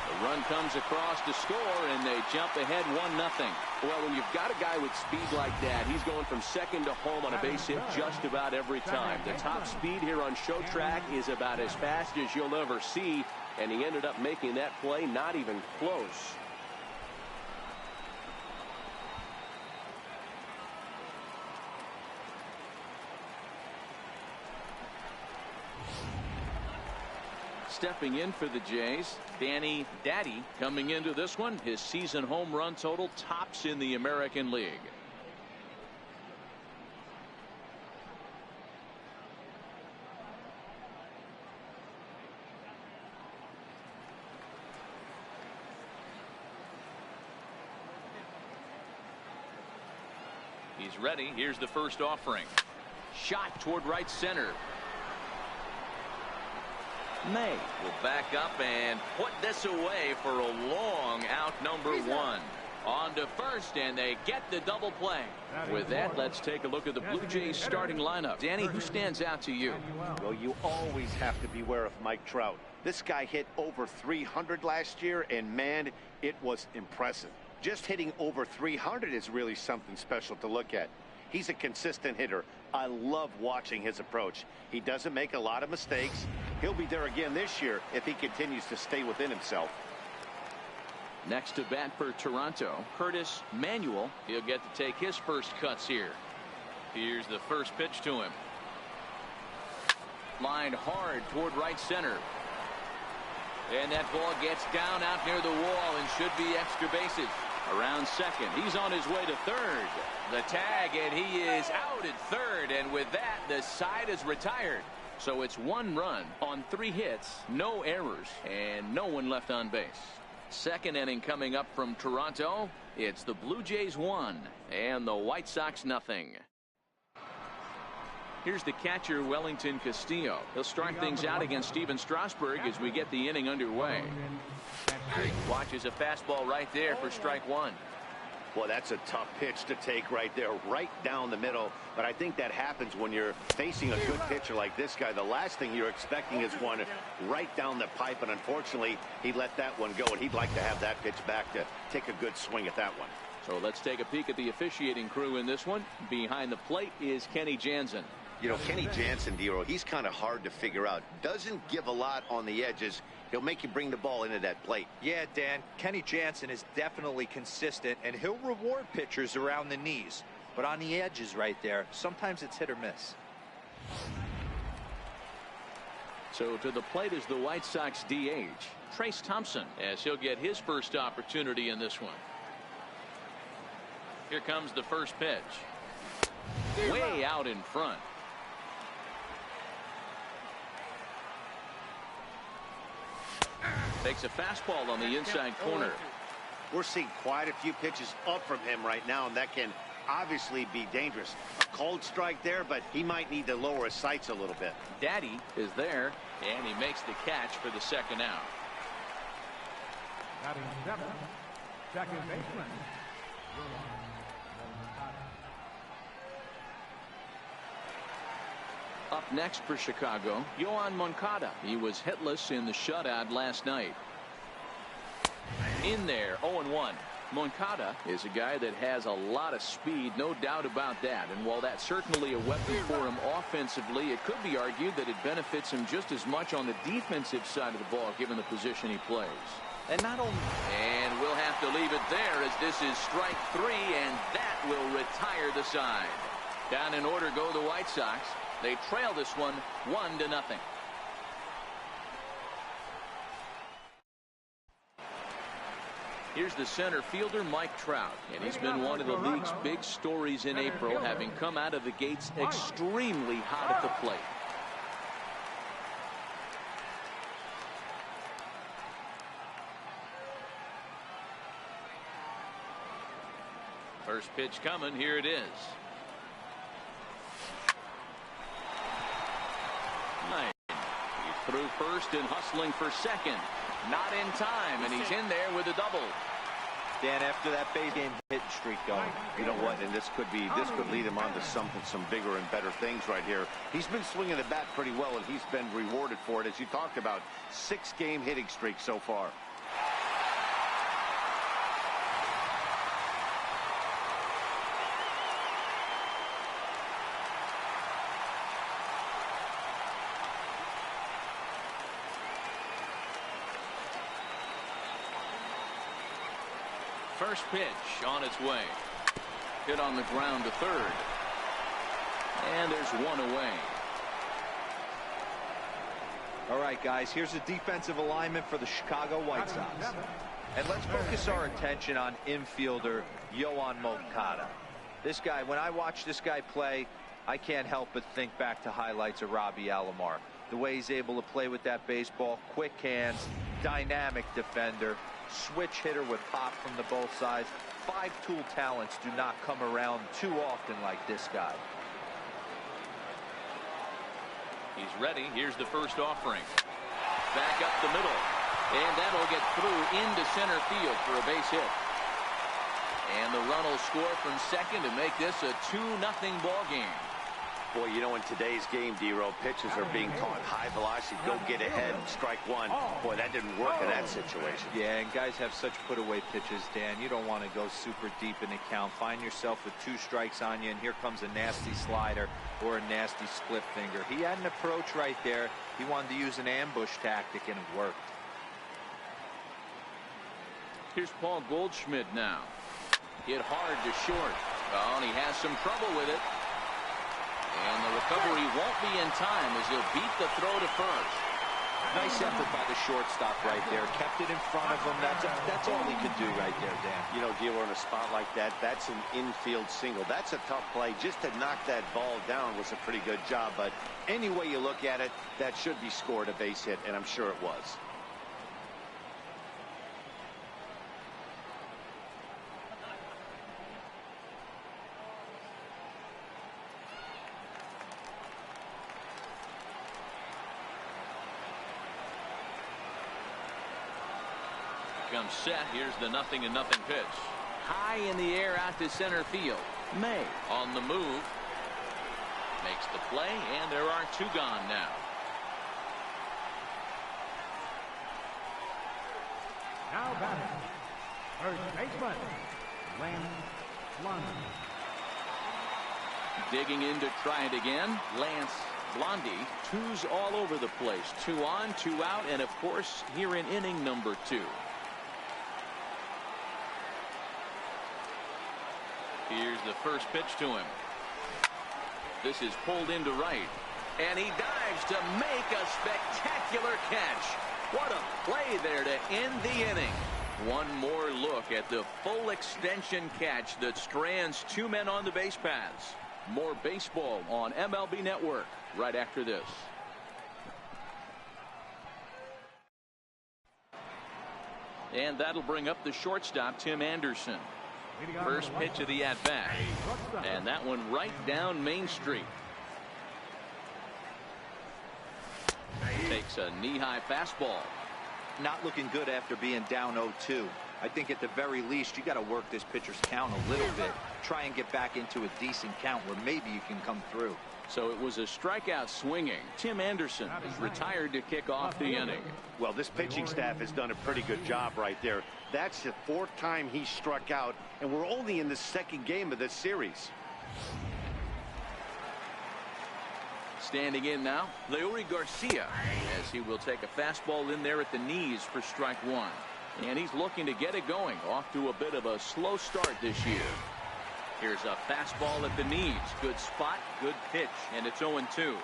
The run comes across to score, and they jump ahead 1-0. Well, when you've got a guy with speed like that, he's going from second to home on a base hit just about every time. The top speed here on Show Track is about as fast as you'll ever see, and he ended up making that play not even close. Stepping in for the Jays, Danny Daddy coming into this one. His season home run total tops in the American League. He's ready. Here's the first offering. Shot toward right center. May will back up and put this away for a long out, number 1. On to first, and they get the double play. With that, let's take a look at the Blue Jays starting lineup. Danny, who stands out to you? Well, you always have to beware of Mike Trout. This guy hit over 300 last year, and man, it was impressive. Just hitting over 300 is really something special to look at. He's a consistent hitter. I love watching his approach. He doesn't make a lot of mistakes. He'll be there again this year if he continues to stay within himself. Next to bat for Toronto, Curtis Manuel. He'll get to take his first cuts here. Here's the first pitch to him. Lined hard toward right center. And that ball gets down out near the wall and should be extra bases. Around second, he's on his way to third. The tag, and he is out at third, and with that, the side is retired. So it's 1 run on 3 hits, no errors, and no one left on base. Second inning coming up from Toronto. It's the Blue Jays 1 and the White Sox nothing. Here's the catcher, Wellington Castillo. He'll start things out against Steven Strasburg as we get the inning underway. Watches a fastball right there for strike 1. Well, that's a tough pitch to take right there, right down the middle. But I think that happens when you're facing a good pitcher like this guy. The last thing you're expecting is one right down the pipe, and unfortunately, he let that one go, and he'd like to have that pitch back to take a good swing at that one. So let's take a peek at the officiating crew in this one. Behind the plate is Kenny Jansen. You know, Kenny Jansen, Dero, he's kind of hard to figure out. Doesn't give a lot on the edges. He'll make you bring the ball into that plate. Yeah, Dan, Kenny Jansen is definitely consistent, and he'll reward pitchers around the knees. But on the edges right there, sometimes it's hit or miss. So to the plate is the White Sox DH, Trace Thompson, as he'll get his first opportunity in this one. Here comes the first pitch. Way out in front. Takes a fastball on the inside corner. We're seeing quite a few pitches up from him right now, and that can obviously be dangerous. A cold strike there, but he might need to lower his sights a little bit. Daddy is there, and he makes the catch for the second out. Batting 7, second baseman. Up next for Chicago, Yoan Moncada. He was hitless in the shutout last night. In there, 0-1. Moncada is a guy that has a lot of speed, no doubt about that. And while that's certainly a weapon for him offensively, it could be argued that it benefits him just as much on the defensive side of the ball, given the position he plays. And not only... And we'll have to leave it there as this is strike 3, and that will retire the side. Down in order go the White Sox. They trail this one 1-0. Here's the center fielder, Mike Trout, and he's been one of the league's big stories in April, having come out of the gates extremely hot at the plate. First pitch coming. Here it is. Nice. He threw first and hustling for second. Not in time, and he's in there with a double. Dan, after that base game hit streak going, you know what, and this could lead him on to some bigger and better things right here. He's been swinging the bat pretty well, and he's been rewarded for it, as you talked about. 6-game hitting streak so far. First pitch on its way. Hit on the ground to third. And there's one away. All right, guys, here's the defensive alignment for the Chicago White Sox. And let's focus our attention on infielder Yoan Moncada. This guy, when I watch this guy play, I can't help but think back to highlights of Robbie Alomar. The way he's able to play with that baseball, quick hands, dynamic defender, switch hitter with pop from the both sides. 5-tool talents do not come around too often like this guy. He's ready. Here's the first offering. Back up the middle. And that'll get through into center field for a base hit. And the run will score from second to make this a 2-0 ball game. Boy, you know, in today's game, D-Row, pitches are being taught high velocity, go get ahead, strike one. Boy, that didn't work in that situation. Yeah, and guys have such put-away pitches, Dan. You don't want to go super deep in the count. Find yourself with 2 strikes on you, and here comes a nasty slider or a nasty split finger. He had an approach right there. He wanted to use an ambush tactic, and it worked. Here's Paul Goldschmidt now. Hit hard to short. Oh, and he has some trouble with it. And the recovery won't be in time as he'll beat the throw to first. Nice effort by the shortstop right there. Kept it in front of him. That's all he could do right there, Dan. You know, Dealer, in a spot like that, that's an infield single. That's a tough play. Just to knock that ball down was a pretty good job. But any way you look at it, that should be scored a base hit, and I'm sure it was. Comes set. Here's the 0-0 pitch. High in the air out to center field. May on the move. Makes the play, and there are 2 gone now. Now batting, first baseman, Lance Blondie. Digging in to try it again, Lance Blondie. 2's all over the place. 2 on, 2 out, and of course here in inning number 2. Here's the first pitch to him. This is pulled into right. And he dives to make a spectacular catch. What a play there to end the inning. One more look at the full extension catch that strands 2 men on the base paths. More baseball on MLB Network right after this. And that'll bring up the shortstop, Tim Anderson. First pitch of the at-bat. And that one right down Main Street. Takes a knee-high fastball. Not looking good after being down 0-2. I think at the very least you got to work this pitcher's count a little bit. Try and get back into a decent count where maybe you can come through. So it was a strikeout swinging. Tim Anderson is retired to kick off the inning. Well, this pitching staff has done a pretty good job right there. That's the 4th time he struck out, and we're only in the 2nd game of this series. Standing in now, Leury Garcia, as he will take a fastball in there at the knees for strike 1. And he's looking to get it going, off to a bit of a slow start this year. Here's a fastball at the knees. Good spot, good pitch, and it's 0-2.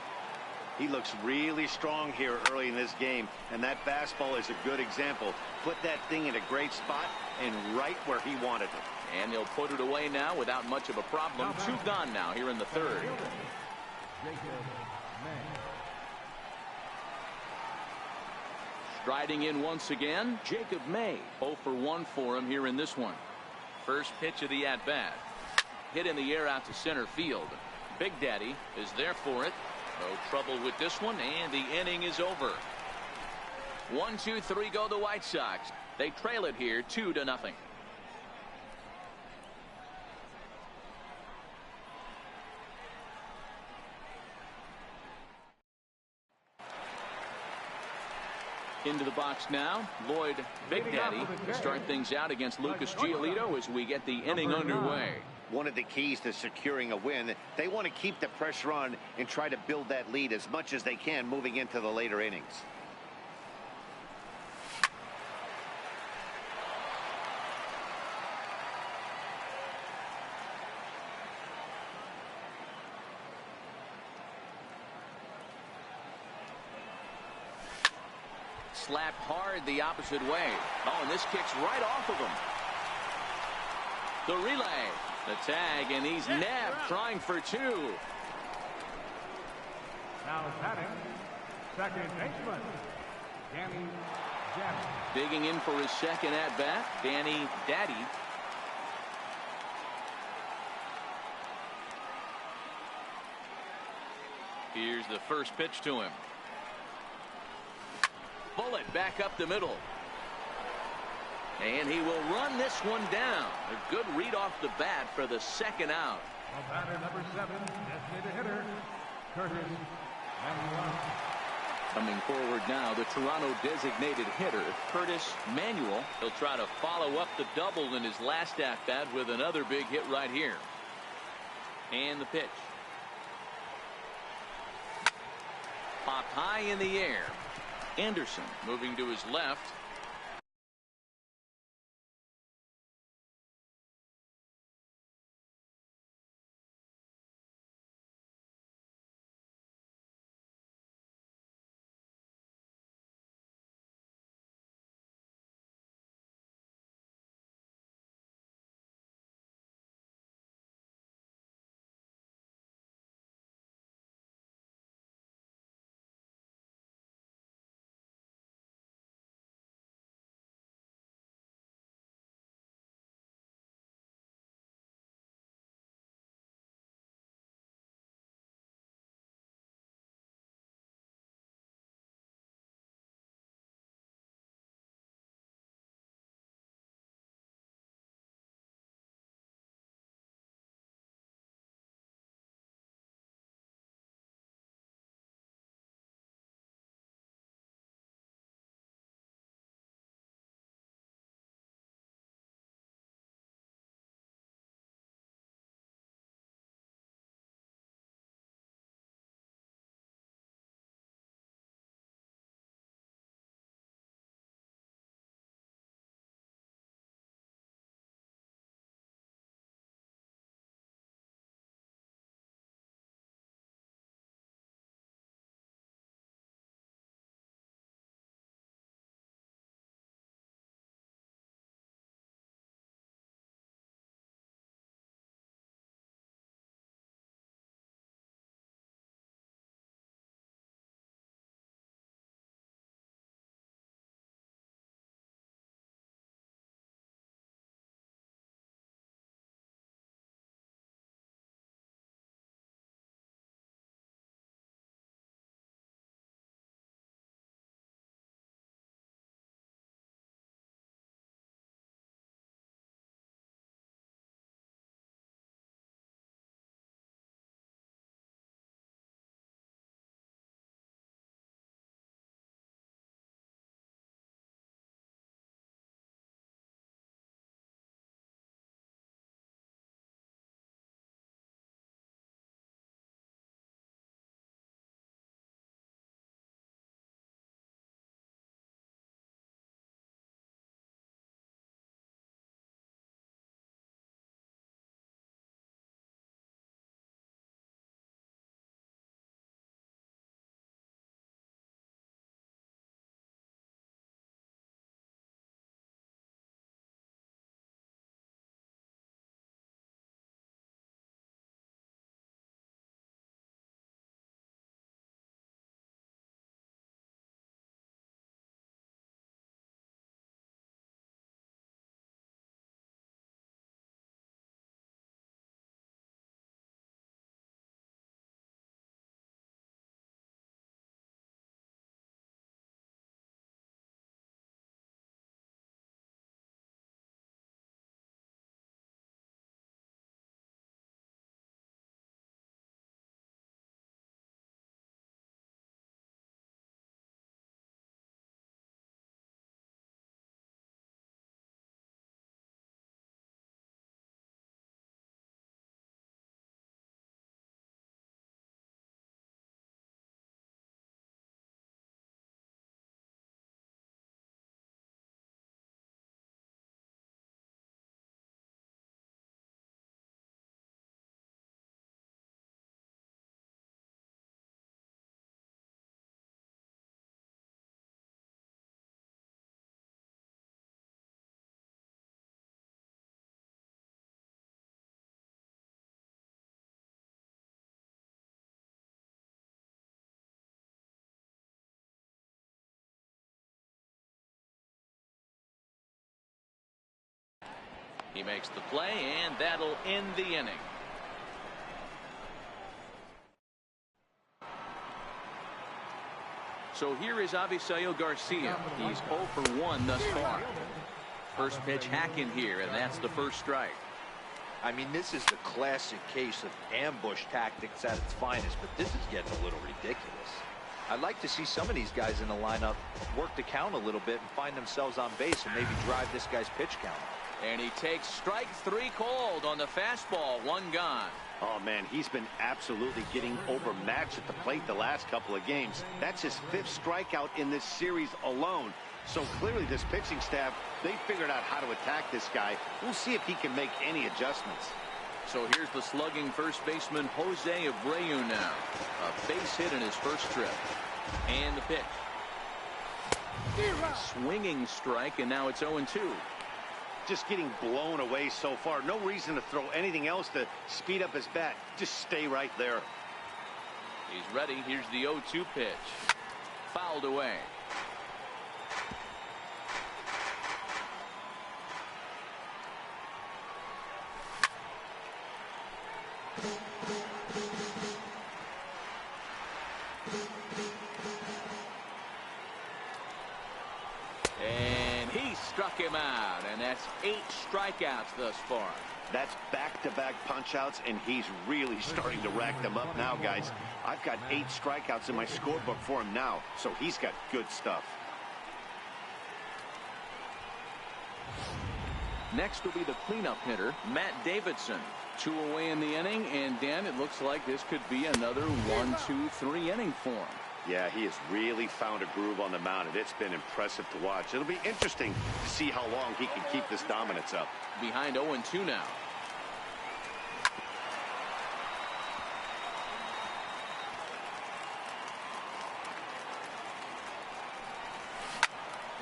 He looks really strong here early in this game, and that fastball is a good example. Put that thing in a great spot and right where he wanted it. And he'll put it away now without much of a problem. 2 gone now here in the 3rd. Striding in once again, Jacob May. 0 for 1 for him here in this one. First pitch of the at-bat. hit in the air out to center field. Big Daddy is there for it. No trouble with this one, and the inning is over. 1, 2, 3 go the White Sox. They trail it here 2-0. Into the box now, Lloyd Big Daddy to start things out against Lucas Giolito as we get the inning underway. One of the keys to securing a win, they want to keep the pressure on and try to build that lead as much as they can moving into the later innings. Slapped hard the opposite way. Oh, and this kicks right off of him. The relay, the tag, and he's nabbed trying for 2. Now batting, second baseman, Danny Daddy. Digging in for his second at-bat, Danny Daddy. Here's the first pitch to him. Bullet back up the middle. And he will run this one down. A good read off the bat for the second out. Batter number 7, designated hitter, Curtis Manuel. Coming forward now, the Toronto designated hitter, Curtis Manuel. He'll try to follow up the double in his last at-bat with another big hit right here. And the pitch. Popped high in the air. Anderson moving to his left. He makes the play, and that'll end the inning. So here is Avisail Garcia. He's 0 for 1 thus far. First pitch hacking here, and that's the first strike. I mean, this is the classic case of ambush tactics at its finest, but this is getting a little ridiculous. I'd like to see some of these guys in the lineup work the count a little bit and find themselves on base and maybe drive this guy's pitch count. And he takes strike 3 called on the fastball. 1 gone. Oh, man, he's been absolutely getting overmatched at the plate the last couple of games. That's his 5th strikeout in this series alone. So clearly this pitching staff, they figured out how to attack this guy. We'll see if he can make any adjustments. So here's the slugging first baseman Jose Abreu now. A base hit in his first trip. And the pitch. Swinging strike, and now it's 0-2. Just getting blown away so far. No reason to throw anything else to speed up his bat. Just stay right there. He's ready. Here's the 0-2 pitch. Fouled away. And he struck him out, and that's 8 strikeouts thus far. That's back-to-back punch-outs, and he's really starting to rack them up now, guys. I've got 8 strikeouts in my scorebook for him now, so he's got good stuff. Next will be the cleanup hitter, Matt Davidson. 2 away in the inning, and Dan, it looks like this could be another 1-2-3 inning for him. Yeah, he has really found a groove on the mound, and it's been impressive to watch. It'll be interesting to see how long he can keep this dominance up. Behind 0-2 now.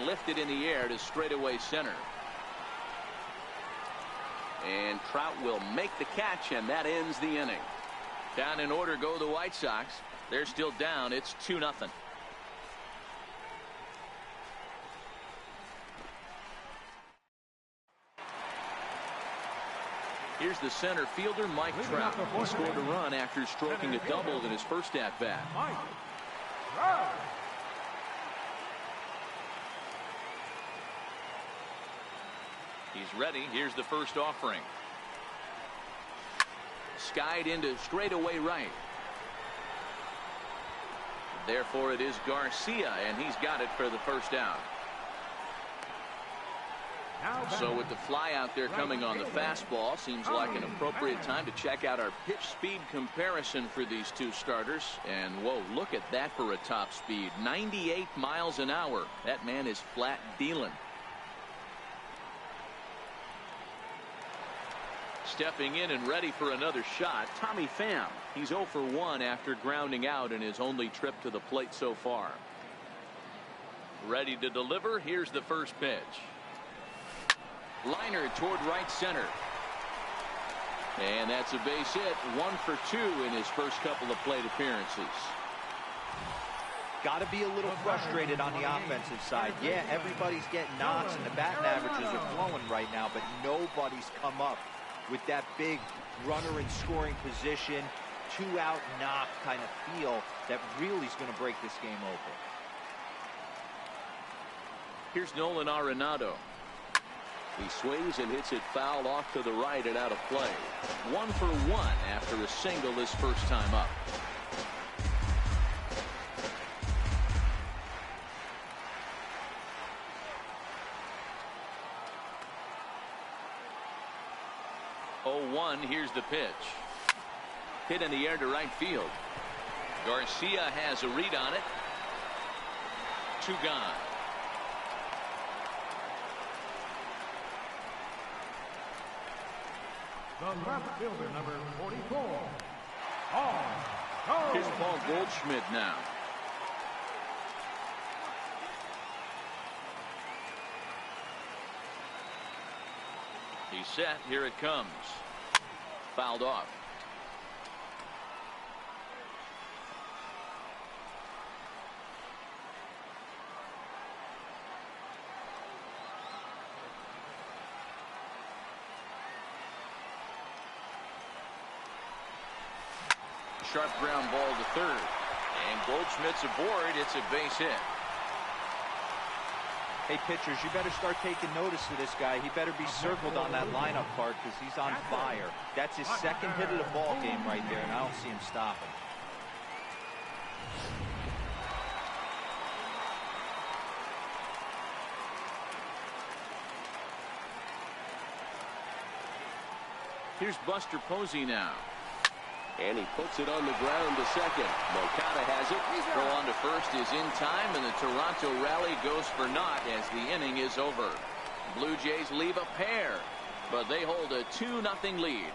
Lifted in the air to straightaway center. And Trout will make the catch, and that ends the inning. Down in order go the White Sox. They're still down. It's 2-0. Here's the center fielder, Mike Trout. He scored a run after stroking a double in his first at-bat. He's ready. Here's the first offering. Skied into straightaway right. Therefore, it is Garcia, and he's got it for the first out. So with the fly out there coming on the fastball, seems like an appropriate time to check out our pitch speed comparison for these two starters. And whoa, look at that for a top speed. 98 miles an hour. That man is flat dealing. Stepping in and ready for another shot, Tommy Pham. He's 0 for 1 after grounding out in his only trip to the plate so far. Ready to deliver. Here's the first pitch. Liner toward right center. And that's a base hit. 1 for 2 in his first couple of plate appearances. Got to be a little frustrated on the offensive side. Yeah, everybody's getting knocks and the batting averages are flowing right now, but nobody's come up with that big runner in scoring position, 2-out knock kind of feel that really is going to break this game open. Here's Nolan Arenado. He swings and hits it foul off to the right and out of play. 1 for 1 after a single his first time up. Here's the pitch. Hit in the air to right field. Garcia has a read on it. 2 gone. The left fielder, number 44. Here's Paul Goldschmidt now. He's set. Here it comes. Fouled off. Sharp ground ball to third. And Goldschmidt's aboard. It's a base hit. Hey, pitchers, you better start taking notice of this guy. He better be circled on that lineup card because he's on fire. That's his second hit of the ball game right there, and I don't see him stopping. Here's Buster Posey now. And he puts it on the ground to second. Moncada has it. Throw on to first is in time, and the Toronto rally goes for naught as the inning is over. Blue Jays leave a pair, but they hold a 2-0 lead.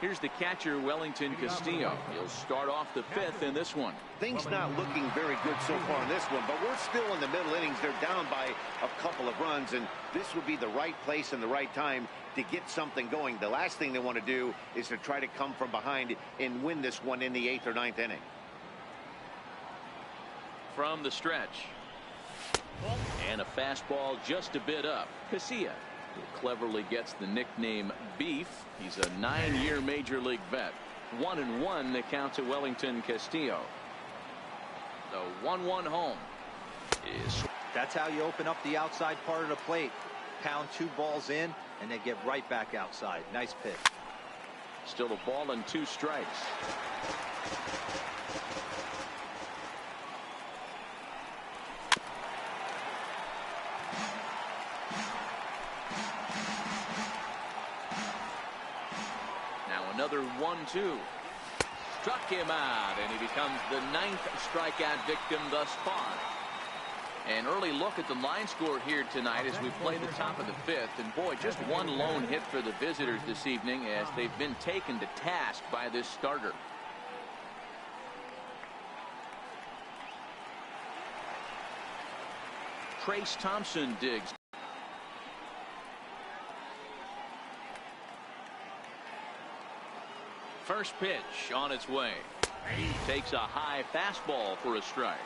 Here's the catcher, Wellington Castillo. He'll start off the fifth in this one. Things not looking very good so far in this one, but we're still in the middle innings. They're down by a couple of runs, and this would be the right place and the right time to get something going. The last thing they want to do is to try to come from behind and win this one in the 8th or 9th inning. From the stretch. And a fastball just a bit up. Casilla, who cleverly gets the nickname Beef. He's a 9-year major league vet. 1-1 the count to Wellington Castillo. The 1-1 home is. That's how you open up the outside part of the plate. Pound 2 balls in and then get right back outside. Nice pitch. Still a ball and 2 strikes. Another 1-2. Struck him out, and he becomes the 9th strikeout victim thus far. An early look at the line score here tonight as we play the top of the 5th. And boy, just one lone hit for the visitors this evening as they've been taken to task by this starter. Trace Thompson digs. First pitch on its way. Takes a high fastball for a strike.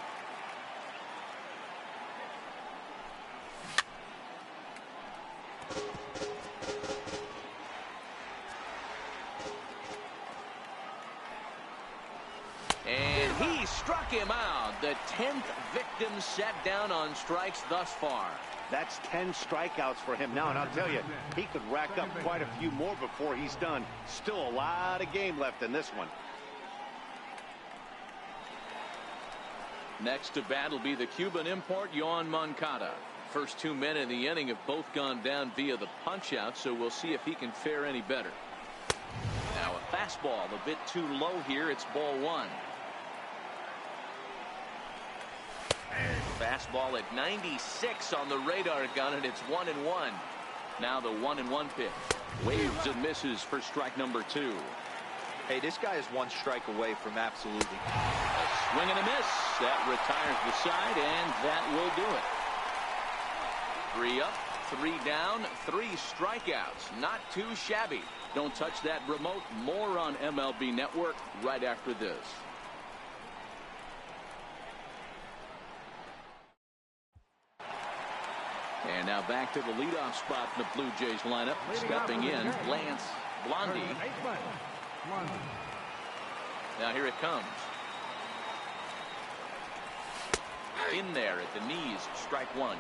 And he struck him out. The 10th victim set down on strikes thus far. That's 10 strikeouts for him now, and I'll tell you, he could rack up quite a few more before he's done. Still a lot of game left in this one. Next to bat will be the Cuban import, Yoan Moncada. First 2 men in the inning have both gone down via the punch-out, so we'll see if he can fare any better. Now a fastball a bit too low here. It's ball 1. Fastball at 96 on the radar gun, and it's 1-1. Now the 1-1 pitch. Waves and misses for strike number 2. Hey, this guy is 1 strike away from absolutely. A swing and a miss. That retires the side, and that will do it. 3 up, 3 down, 3 strikeouts. Not too shabby. Don't touch that remote. More on MLB Network right after this. And now back to the leadoff spot in the Blue Jays lineup. Stepping in, Lance Blondie. Now here it comes. In there at the knees, strike 1.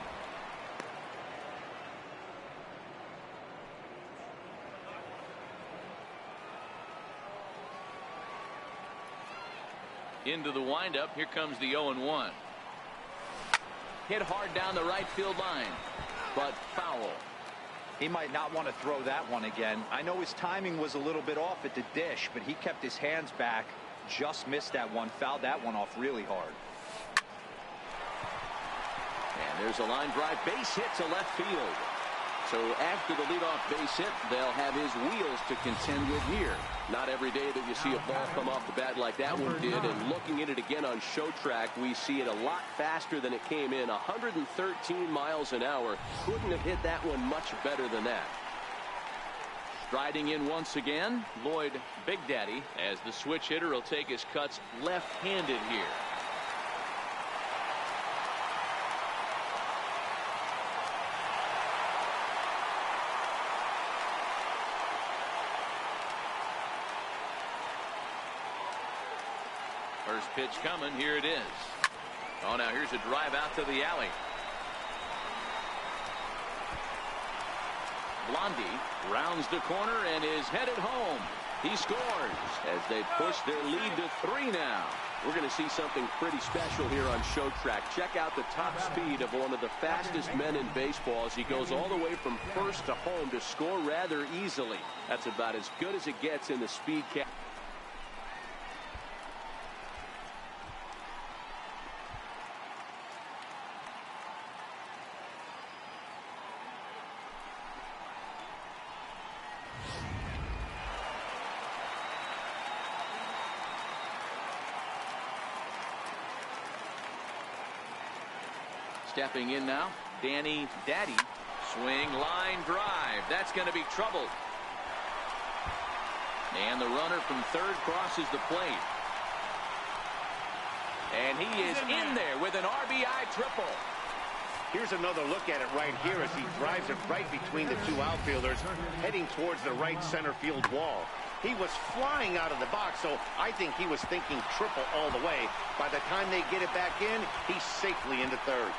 Into the windup. Here comes the 0-1. Hit hard down the right field line, but foul. He might not want to throw that one again. I know his timing was a little bit off at the dish, but he kept his hands back, just missed that one, fouled that one off really hard. And there's a line drive base hit to left field. So after the leadoff base hit, they'll have his wheels to contend with here. Not every day that you see a ball come off the bat like that one did. And looking at it again on Show Track, we see it a lot faster than it came in. 113 miles an hour. Couldn't have hit that one much better than that. Striding in once again, Lloyd Big Daddy, as the switch hitter will take his cuts left-handed here. First pitch coming. Here it is. Oh, now here's a drive out to the alley. Blondie rounds the corner and is headed home. He scores as they push their lead to 3 now. We're going to see something pretty special here on Show Track. Check out the top speed of one of the fastest men in baseball as he goes all the way from first to home to score rather easily. That's about as good as it gets in the speed cap. Stepping in now, Danny Daddy. Swing, line drive. That's going to be trouble. And the runner from third crosses the plate. And he is in there with an RBI triple. Here's another look at it right here as he drives it right between the two outfielders, heading towards the right center field wall. He was flying out of the box, so I think he was thinking triple all the way. By the time they get it back in, he's safely into third.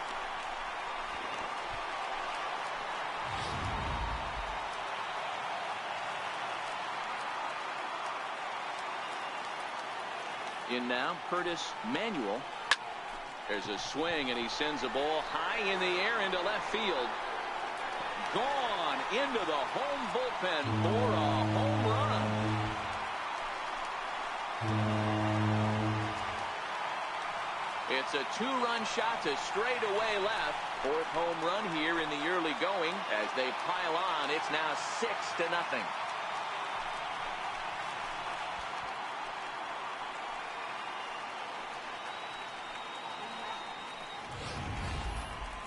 In now, Curtis Manuel. There's a swing, and he sends a ball high in the air into left field. Gone into the home bullpen for a home run. It's a 2-run shot to straightaway left. Fourth home run here in the early going. As they pile on, it's now 6-0.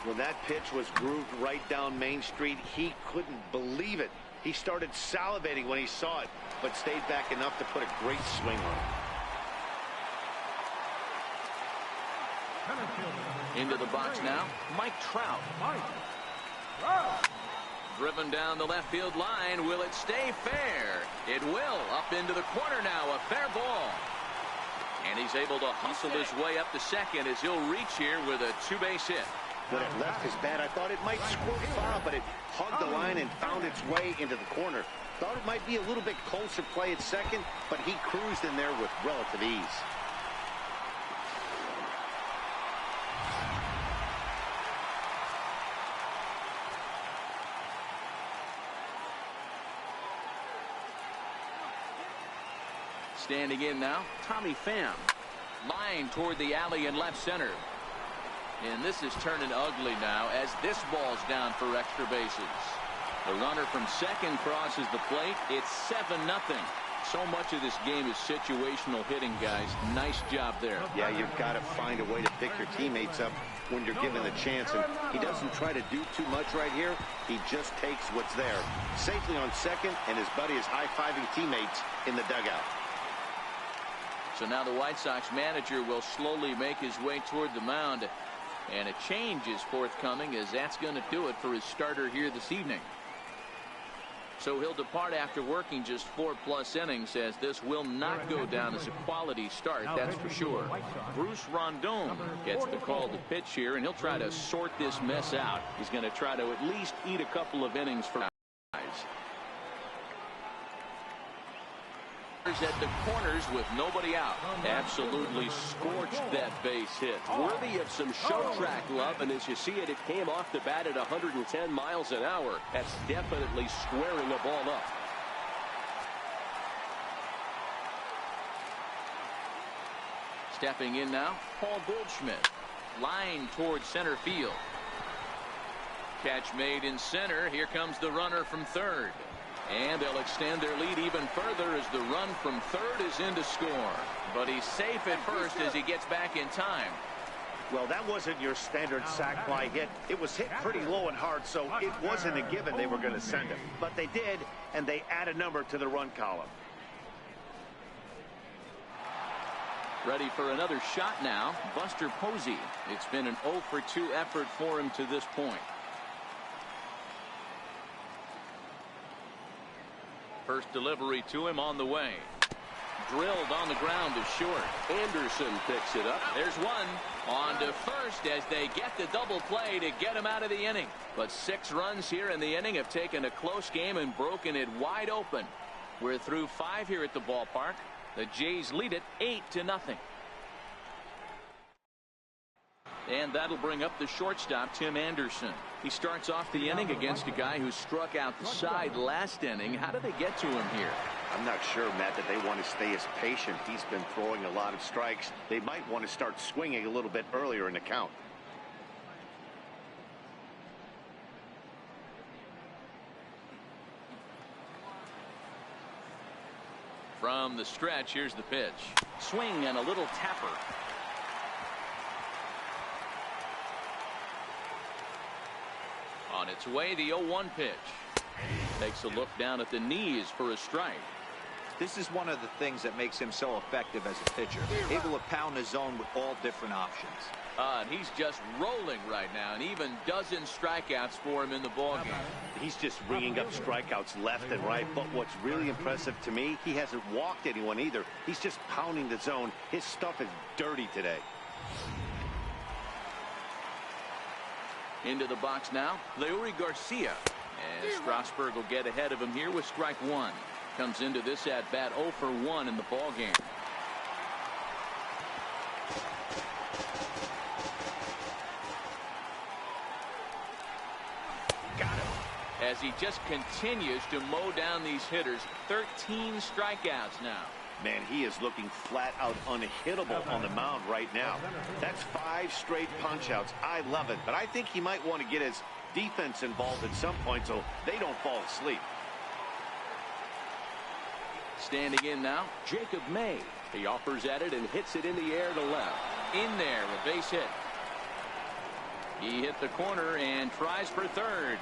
When that pitch was grooved right down Main Street, he couldn't believe it. He started salivating when he saw it, but stayed back enough to put a great swing on it. Into the box now, Mike Trout. Driven down the left field line. Will it stay fair? It will. Up into the corner now. A fair ball. And he's able to hustle his way up to second as he'll reach here with a 2-base hit. When it left his bat, I thought it might squirt foul, but it hugged the line and found its way into the corner. Thought it might be a little bit closer play at second, but he cruised in there with relative ease. Standing in now, Tommy Pham. Line toward the alley in left center. And this is turning ugly now as this ball's down for extra bases. The runner from second crosses the plate. It's 7-0. So much of this game is situational hitting, guys. Nice job there. Yeah, you've got to find a way to pick your teammates up when you're given the chance. And he doesn't try to do too much right here. He just takes what's there. Safely on second, and his buddy is high-fiving teammates in the dugout. So now the White Sox manager will slowly make his way toward the mound. And a change is forthcoming, as that's going to do it for his starter here this evening. So he'll depart after working just 4+ innings, as this will not go down as a quality start, that's for sure. Bruce Rondon gets the call to pitch here, and he'll try to sort this mess out. He's going to try to at least eat a couple of innings for guys. At the corners with nobody out. Absolutely scorched that base hit. Worthy of some show track love, and as you see it, it came off the bat at 110 miles an hour. That's definitely squaring a ball up. Stepping in now, Paul Goldschmidt. Line towards center field. Catch made in center. Here comes the runner from third. And they'll extend their lead even further as the run from third is in to score. But he's safe at first as he gets back in time. Well, that wasn't your standard sac fly hit. It was hit pretty low and hard, so it wasn't a given they were going to send him. But they did, and they add a number to the run column. Ready for another shot now, Buster Posey. It's been an 0-for-2 effort for him to this point. First delivery to him on the way. Drilled on the ground to short. Anderson picks it up. There's one. On to first as they get the double play to get him out of the inning. But 6 runs here in the inning have taken a close game and broken it wide open. We're through 5 here at the ballpark. The Jays lead it 8-0. And that'll bring up the shortstop, Tim Anderson. He starts off the inning against a guy who struck out the side last inning. How did they get to him here? I'm not sure, Matt, that they want to stay as patient. He's been throwing a lot of strikes. They might want to start swinging a little bit earlier in the count. From the stretch, here's the pitch. Swing and a little tapper. On its way, the 0-1 pitch. Takes a look down at the knees for a strike. This is one of the things that makes him so effective as a pitcher. Able to pound the zone with all different options. And he's just rolling right now, and even dozen strikeouts for him in the ballgame. He's just ringing up strikeouts left and right. But what's really impressive to me, he hasn't walked anyone either. He's just pounding the zone. His stuff is dirty today. Into the box now, Leury Garcia. And Strasburg will get ahead of him here with strike 1. Comes into this at bat 0 for 1 in the ballgame. Got him. As he just continues to mow down these hitters. 13 strikeouts now. Man, he is looking flat out unhittable on the mound right now. That's 5 straight punch-outs. I love it, but I think he might want to get his defense involved at some point so they don't fall asleep. Standing in now, Jacob May. He offers at it and hits it in the air to left. In there, a base hit. He hit the corner and tries for third.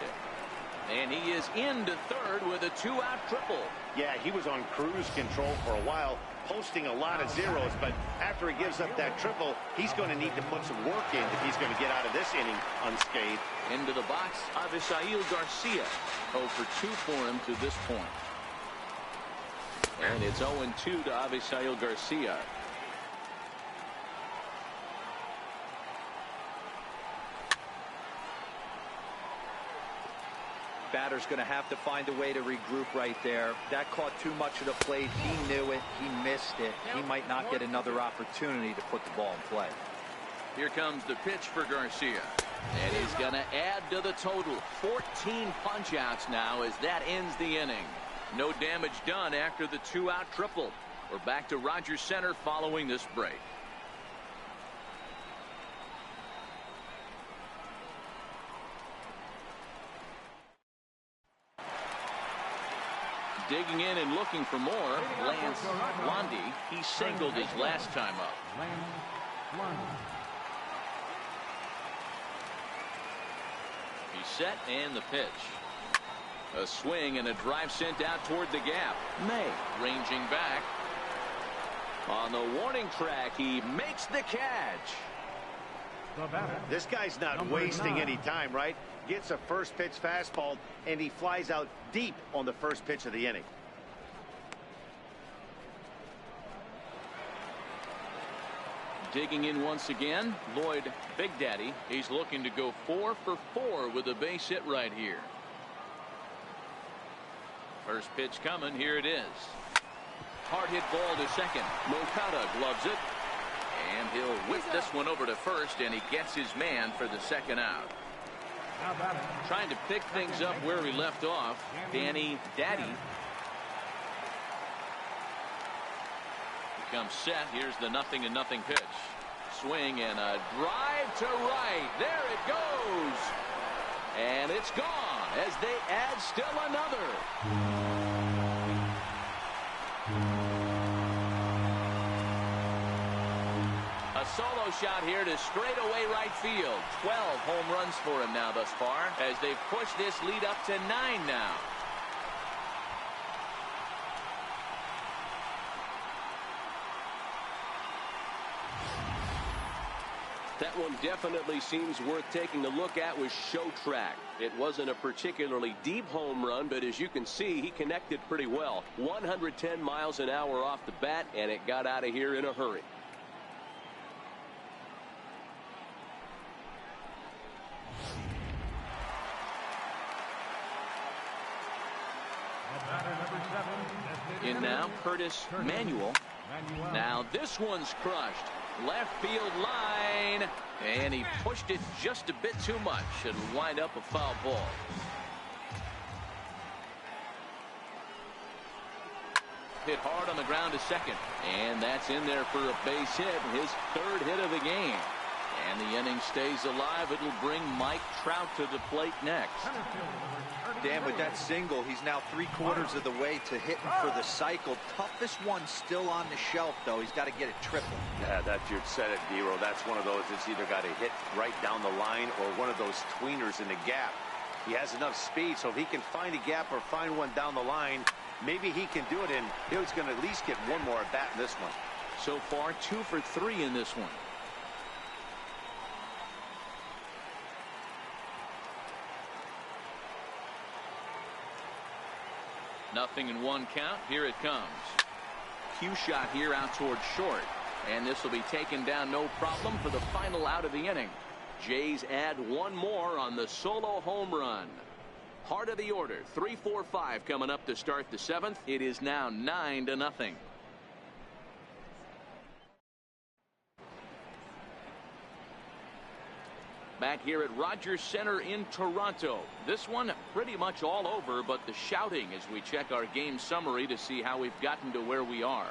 And he is into third with a 2-out triple. Yeah, he was on cruise control for a while, posting a lot of zeros, but after he gives up that triple, he's going to need to put some work in if he's going to get out of this inning unscathed. Into the box, Avisail Garcia. 0 for 2 for him to this point. And it's 0-2 to Avisail Garcia. Batter's going to have to find a way to regroup right there. That caught too much of the plate. He knew it. He missed it. He might not get another opportunity to put the ball in play. Here comes the pitch for Garcia. And he's going to add to the total. 14 punch-outs now as that ends the inning. No damage done after the 2-out triple. We're back to Rogers Center following this break. Digging in and looking for more, Lance Blondie. He singled his last time up. He's set and the pitch. A swing and a drive sent out toward the gap. May ranging back. On the warning track, he makes the catch. This guy's not wasting any time, right? Gets a first pitch fastball, and he flies out deep on the first pitch of the inning. Digging in once again, Lloyd Big Daddy. He's looking to go 4 for 4 with a base hit right here. First pitch coming. Here it is. Hard hit ball to second. Moncada gloves it. And he'll whip this one over to first, and he gets his man for the second out. Trying to pick things up where we left off, Danny Daddy. Becomes set. Here's the 0-0 pitch. Swing and a drive to right. There it goes. And it's gone as they add still another. A solo shot here to straightaway right field. 12 home runs for him now thus far as they've pushed this lead up to 9 now. That one definitely seems worth taking a look at with Show Track. It wasn't a particularly deep home run, but as you can see, he connected pretty well. 110 miles an hour off the bat, and it got out of here in a hurry. In now, Curtis Manuel. Now this one's crushed. Left field line, and he pushed it just a bit too much and wind up a foul ball. Hit hard on the ground to second, and that's in there for a base hit, his third hit of the game. And the inning stays alive. It'll bring Mike Trout to the plate next. Dan, with that single, he's now 3/4 of the way to hitting for the cycle. Toughest one still on the shelf, though. He's got to get it triple. Yeah, you said it, Dero. That's one of those that's either got to hit right down the line or one of those tweeners in the gap. He has enough speed, so if he can find a gap or find one down the line, maybe he can do it, and he's going to at least get one more at bat in this one. So far, 2 for 3 in this one. Nothing in one count. Here it comes. Cue shot here out towards short. And this will be taken down no problem for the final out of the inning. Jays add one more on the solo home run. Heart of the order. 3-4-5 coming up to start the 7th. It is now 9-0. Back here at Rogers Center in Toronto. This one pretty much all over, but the shouting as we check our game summary to see how we've gotten to where we are.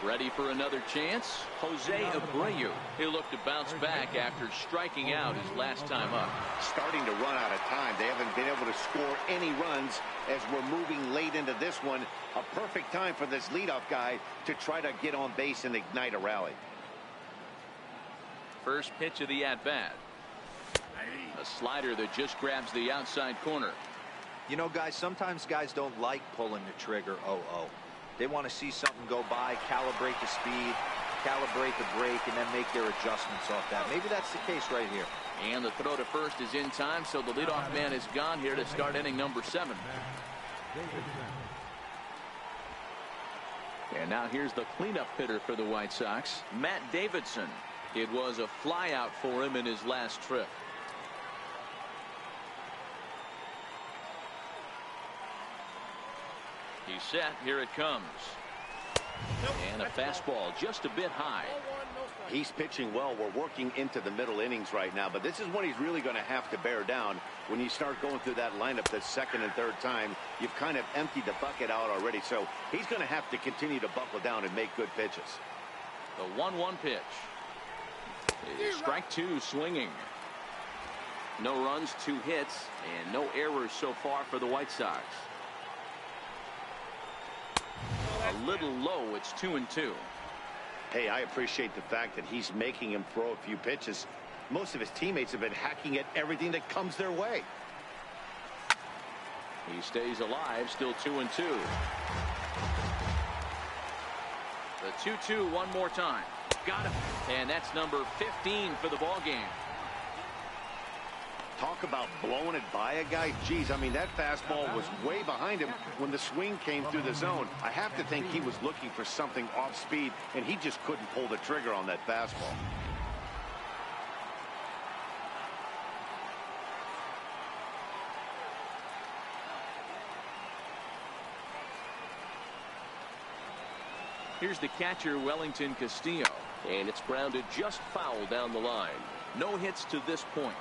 Ready for another chance? Jose Abreu. He'll look to bounce back after striking out his last time up. Starting to run out of time. They haven't been able to score any runs as we're moving late into this one. A perfect time for this leadoff guy to try to get on base and ignite a rally. First pitch of the at-bat. A slider that just grabs the outside corner. You know, guys, sometimes guys don't like pulling the trigger 0-0. They want to see something go by, calibrate the speed, calibrate the break, and then make their adjustments off that. Maybe that's the case right here. And the throw to first is in time, so the leadoff man is gone here to start inning number 7. And now here's the cleanup hitter for the White Sox, Matt Davidson. It was a flyout for him in his last trip. He's set. Here it comes. And a fastball just a bit high. He's pitching well. We're working into the middle innings right now, but this is when he's really going to have to bear down. When you start going through that lineup the second and third time, you've kind of emptied the bucket out already, so he's going to have to continue to buckle down and make good pitches. The 1-1 pitch. Strike 2 swinging. No runs, 2 hits, and no errors so far for the White Sox. A little low. It's 2-2. Hey, I appreciate the fact that he's making him throw a few pitches. Most of his teammates have been hacking at everything that comes their way. He stays alive, still 2-2. The 2-2 one more time. Got him. And that's number 15 for the ball game. Talk about blowing it by a guy. Geez, I mean, that fastball was way behind him when the swing came through the zone. I have to think he was looking for something off speed, and he just couldn't pull the trigger on that fastball. Here's the catcher, Wellington Castillo. And it's grounded just foul down the line. No hits to this point.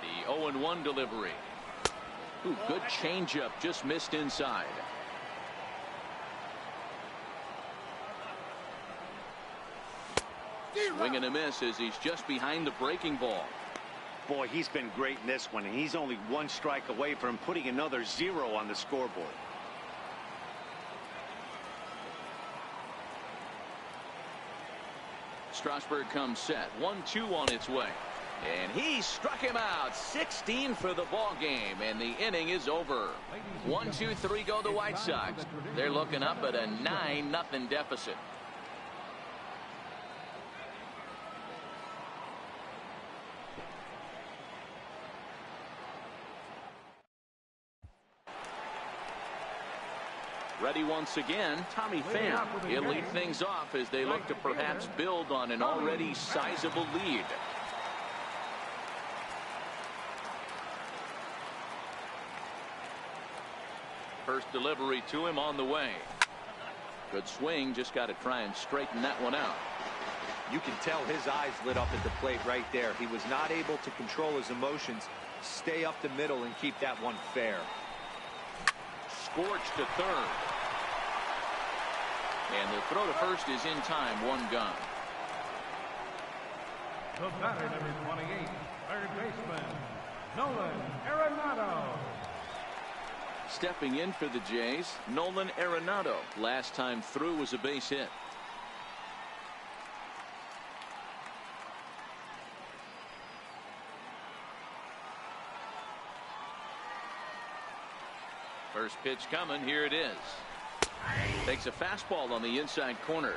The 0-1 delivery. Ooh, good changeup, just missed inside. Swing and a miss as he's just behind the breaking ball. Boy, he's been great in this one, and he's only one strike away from putting another 0 on the scoreboard. Strasburg comes set. 1-2 on its way. And he struck him out. 16 for the ball game, and the inning is over. 1-2-3 go the White Sox. They're looking up at a 9-0 deficit. Ready once again, Tommy Pham. He'll lead things off as they look to perhaps build on an already sizable lead. First delivery to him on the way. Good swing, just got to try and straighten that one out. You can tell his eyes lit up at the plate right there. He was not able to control his emotions, stay up the middle, and keep that one fair. Scorched to third. And the throw to first is in time. One gone. The batter, number 28, third baseman, Nolan Arenado. Stepping in for the Jays, Nolan Arenado. Last time through was a base hit. First pitch coming. Here it is. Takes a fastball on the inside corner.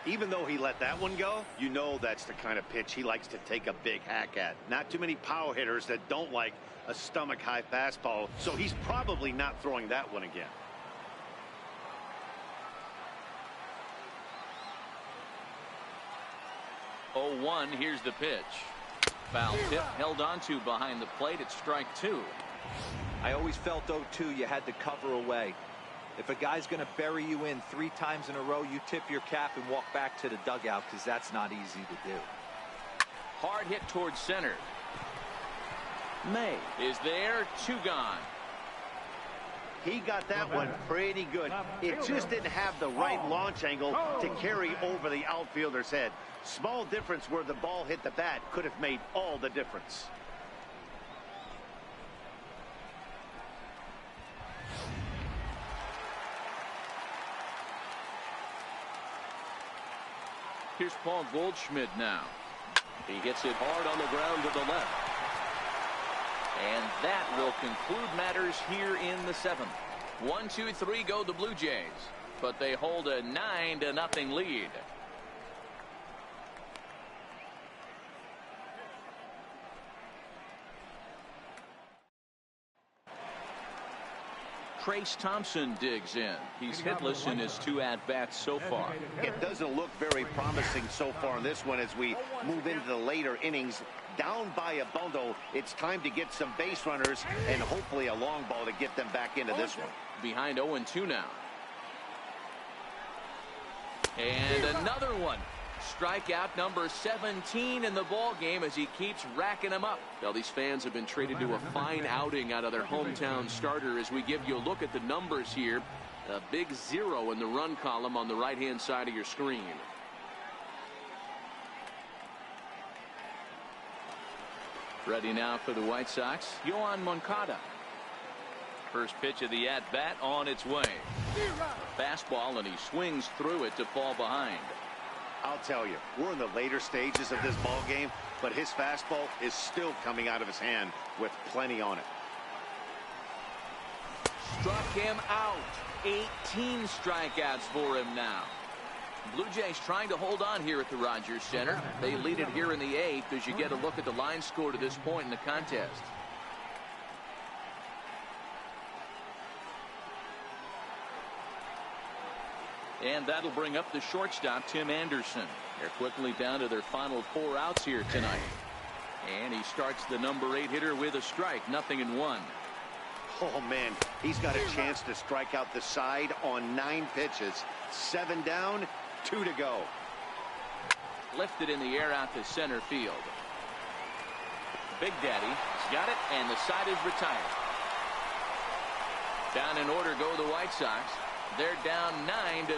Even though he let that one go, you know that's the kind of pitch he likes to take a big hack at. Not too many power hitters that don't like a stomach high fastball, so he's probably not throwing that one again. Oh, 1. Here's the pitch. Foul tip held onto behind the plate. It's strike 2. I always felt 0-2 you had to cover away. If a guy's going to bury you in 3 times in a row, you tip your cap and walk back to the dugout, because that's not easy to do. Hard hit towards center. May is there. 2 gone. He got that one pretty good. It just didn't have the right launch angle to carry over the outfielder's head. Small difference where the ball hit the bat could have made all the difference. Here's Paul Goldschmidt now. He hits it hard on the ground to the left. And that will conclude matters here in the 7th. 1-2-3 go the Blue Jays, but they hold a 9-0 lead. Trace Thompson digs in. He's hitless in his 2 at-bats so far. It doesn't look very promising so far in this one as we move into the later innings. Down by a bundle, it's time to get some base runners and hopefully a long ball to get them back into this one. Behind 0-2 now. And another one. Strikeout number 17 in the ball game as he keeps racking them up. Well, these fans have been treated to a fine outing out of their hometown starter as we give you a look at the numbers here. A big 0 in the run column on the right-hand side of your screen. Ready now for the White Sox, Yoan Moncada. First pitch of the at-bat on its way. Fastball, and he swings through it to fall behind. I'll tell you, we're in the later stages of this ball game, but his fastball is still coming out of his hand with plenty on it. Struck him out. 18 strikeouts for him now. Blue Jays trying to hold on here at the Rogers Center. They lead it here in the 8th as you get a look at the line score to this point in the contest. And that'll bring up the shortstop, Tim Anderson. They're quickly down to their final 4 outs here tonight. And he starts the number 8 hitter with a strike, 0-1. Oh, man, he's got a chance to strike out the side on 9 pitches. 7 down, 2 to go. Lifted in the air out to center field. Big Daddy has got it, and the side is retired. Down in order go the White Sox. They're down 9-0.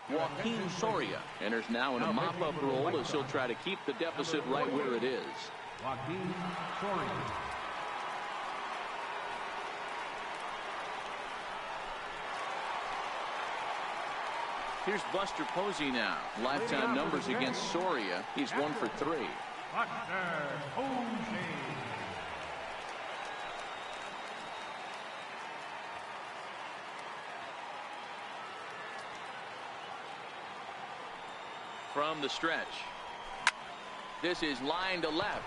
Joaquin Soria enters now in a mop-up role as he'll try to keep the deficit right where it is. Joaquin Soria. Here's Buster Posey now. Lifetime numbers against Soria. He's 1 for 3. Buster Posey. From the stretch. This is line to left.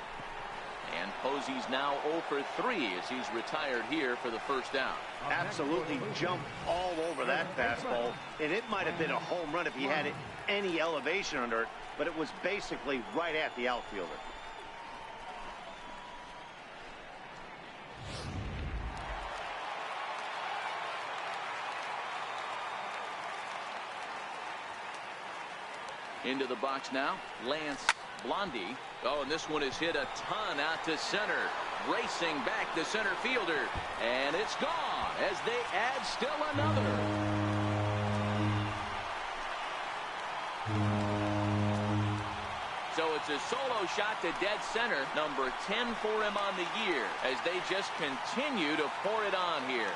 And Posey's now 0 for 3 as he's retired here for the first out. Absolutely jumped all over that fastball. And it might have been a home run if he had any elevation under it, but it was basically right at the outfielder. Into the box now, Lance Blondie. Oh, and this one is hit a ton out to center. Racing back the center fielder. And it's gone as they add still another. So it's a solo shot to dead center. Number 10 for him on the year as they just continue to pour it on here.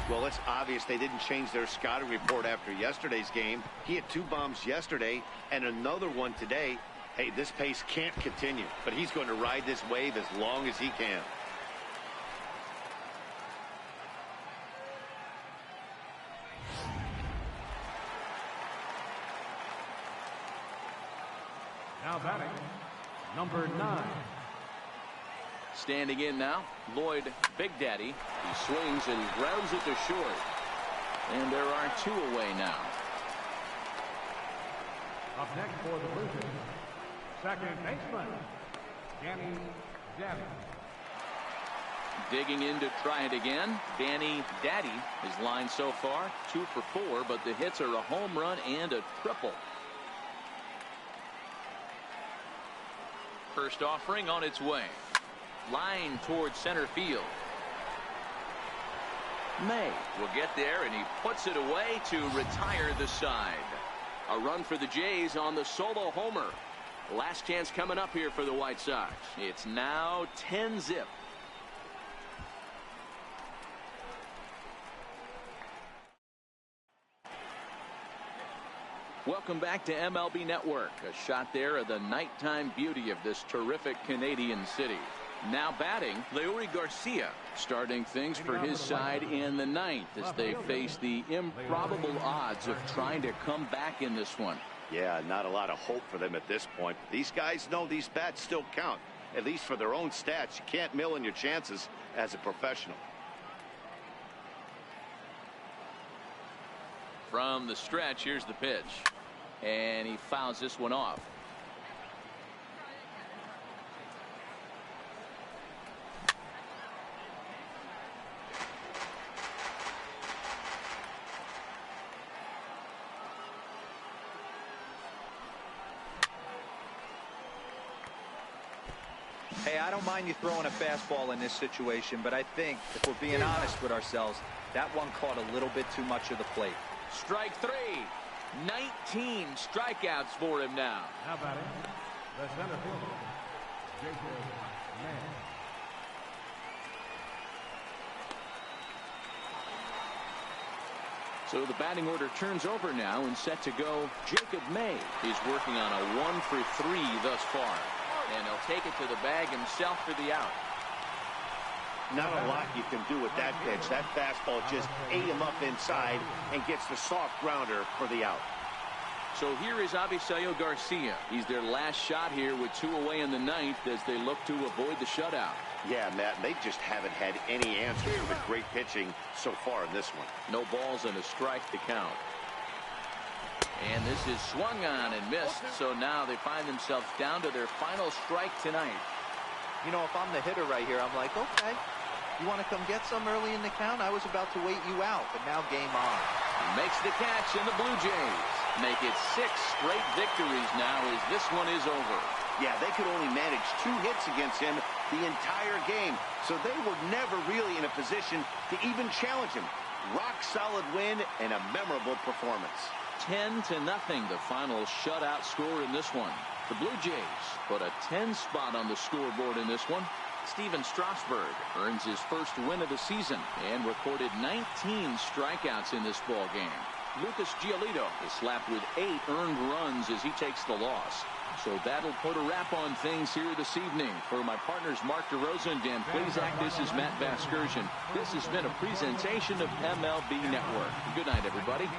Well, it's obvious they didn't change their scouting report after yesterday's game. He had 2 bombs yesterday and another one today. Hey, this pace can't continue, but he's going to ride this wave as long as he can. Now batting, number 9. Standing in now, Lloyd Big Daddy. He swings and grounds it to short. And there are 2 away now. Up next for the Blue Jays, second baseman, Danny Daddy. Digging in to try it again, Danny Daddy. His line so far, 2 for 4, but the hits are a home run and a triple. First offering on its way. Line towards center field. May will get there, and he puts it away to retire the side. A run for the Jays on the solo homer. Last chance coming up here for the White Sox. It's now 10-zip. Welcome back to MLB Network. A shot there of the nighttime beauty of this terrific Canadian city. Now batting, Leury Garcia, starting things for his side in the 9th as they face the improbable odds of trying to come back in this one. Yeah, not a lot of hope for them at this point. These guys know these bats still count, at least for their own stats. You can't mill in your chances as a professional. From the stretch, here's the pitch. And he fouls this one off. Hey, I don't mind you throwing a fastball in this situation, but I think if we're being honest with ourselves, that one caught a little bit too much of the plate. Strike 3. 19 strikeouts for him now. Now batting, the center fielder, Jacob May. So the batting order turns over now and set to go. Jacob May is working on a 1 for 3 thus far. And he'll take it to the bag himself for the out. Not a lot you can do with that pitch. That fastball just ate him up inside and gets the soft grounder for the out. So here is Avisaíl Garcia. He's their last shot here with 2 away in the 9th as they look to avoid the shutout. Yeah, Matt, they just haven't had any answer to the great pitching so far in this one. No balls and a strike to count. And this is swung on and missed. So now they find themselves down to their final strike tonight. You know, if I'm the hitter right here, I'm like, okay, you want to come get some early in the count? I was about to wait you out, but now game on. Makes the catch, and the Blue Jays make it 6 straight victories now as this one is over. Yeah, they could only manage 2 hits against him the entire game, so they were never really in a position to even challenge him. Rock solid win and a memorable performance. 10-0, the final shutout score in this one. The Blue Jays put a 10 spot on the scoreboard in this one. Steven Strasburg earns his first win of the season and recorded 19 strikeouts in this ball game. Lucas Giolito is slapped with 8 earned runs as he takes the loss. So that'll put a wrap on things here this evening. For my partners Mark DeRosa and Dan Plesac, this is Matt Vasgersian. This has been a presentation of MLB Network. Good night, everybody.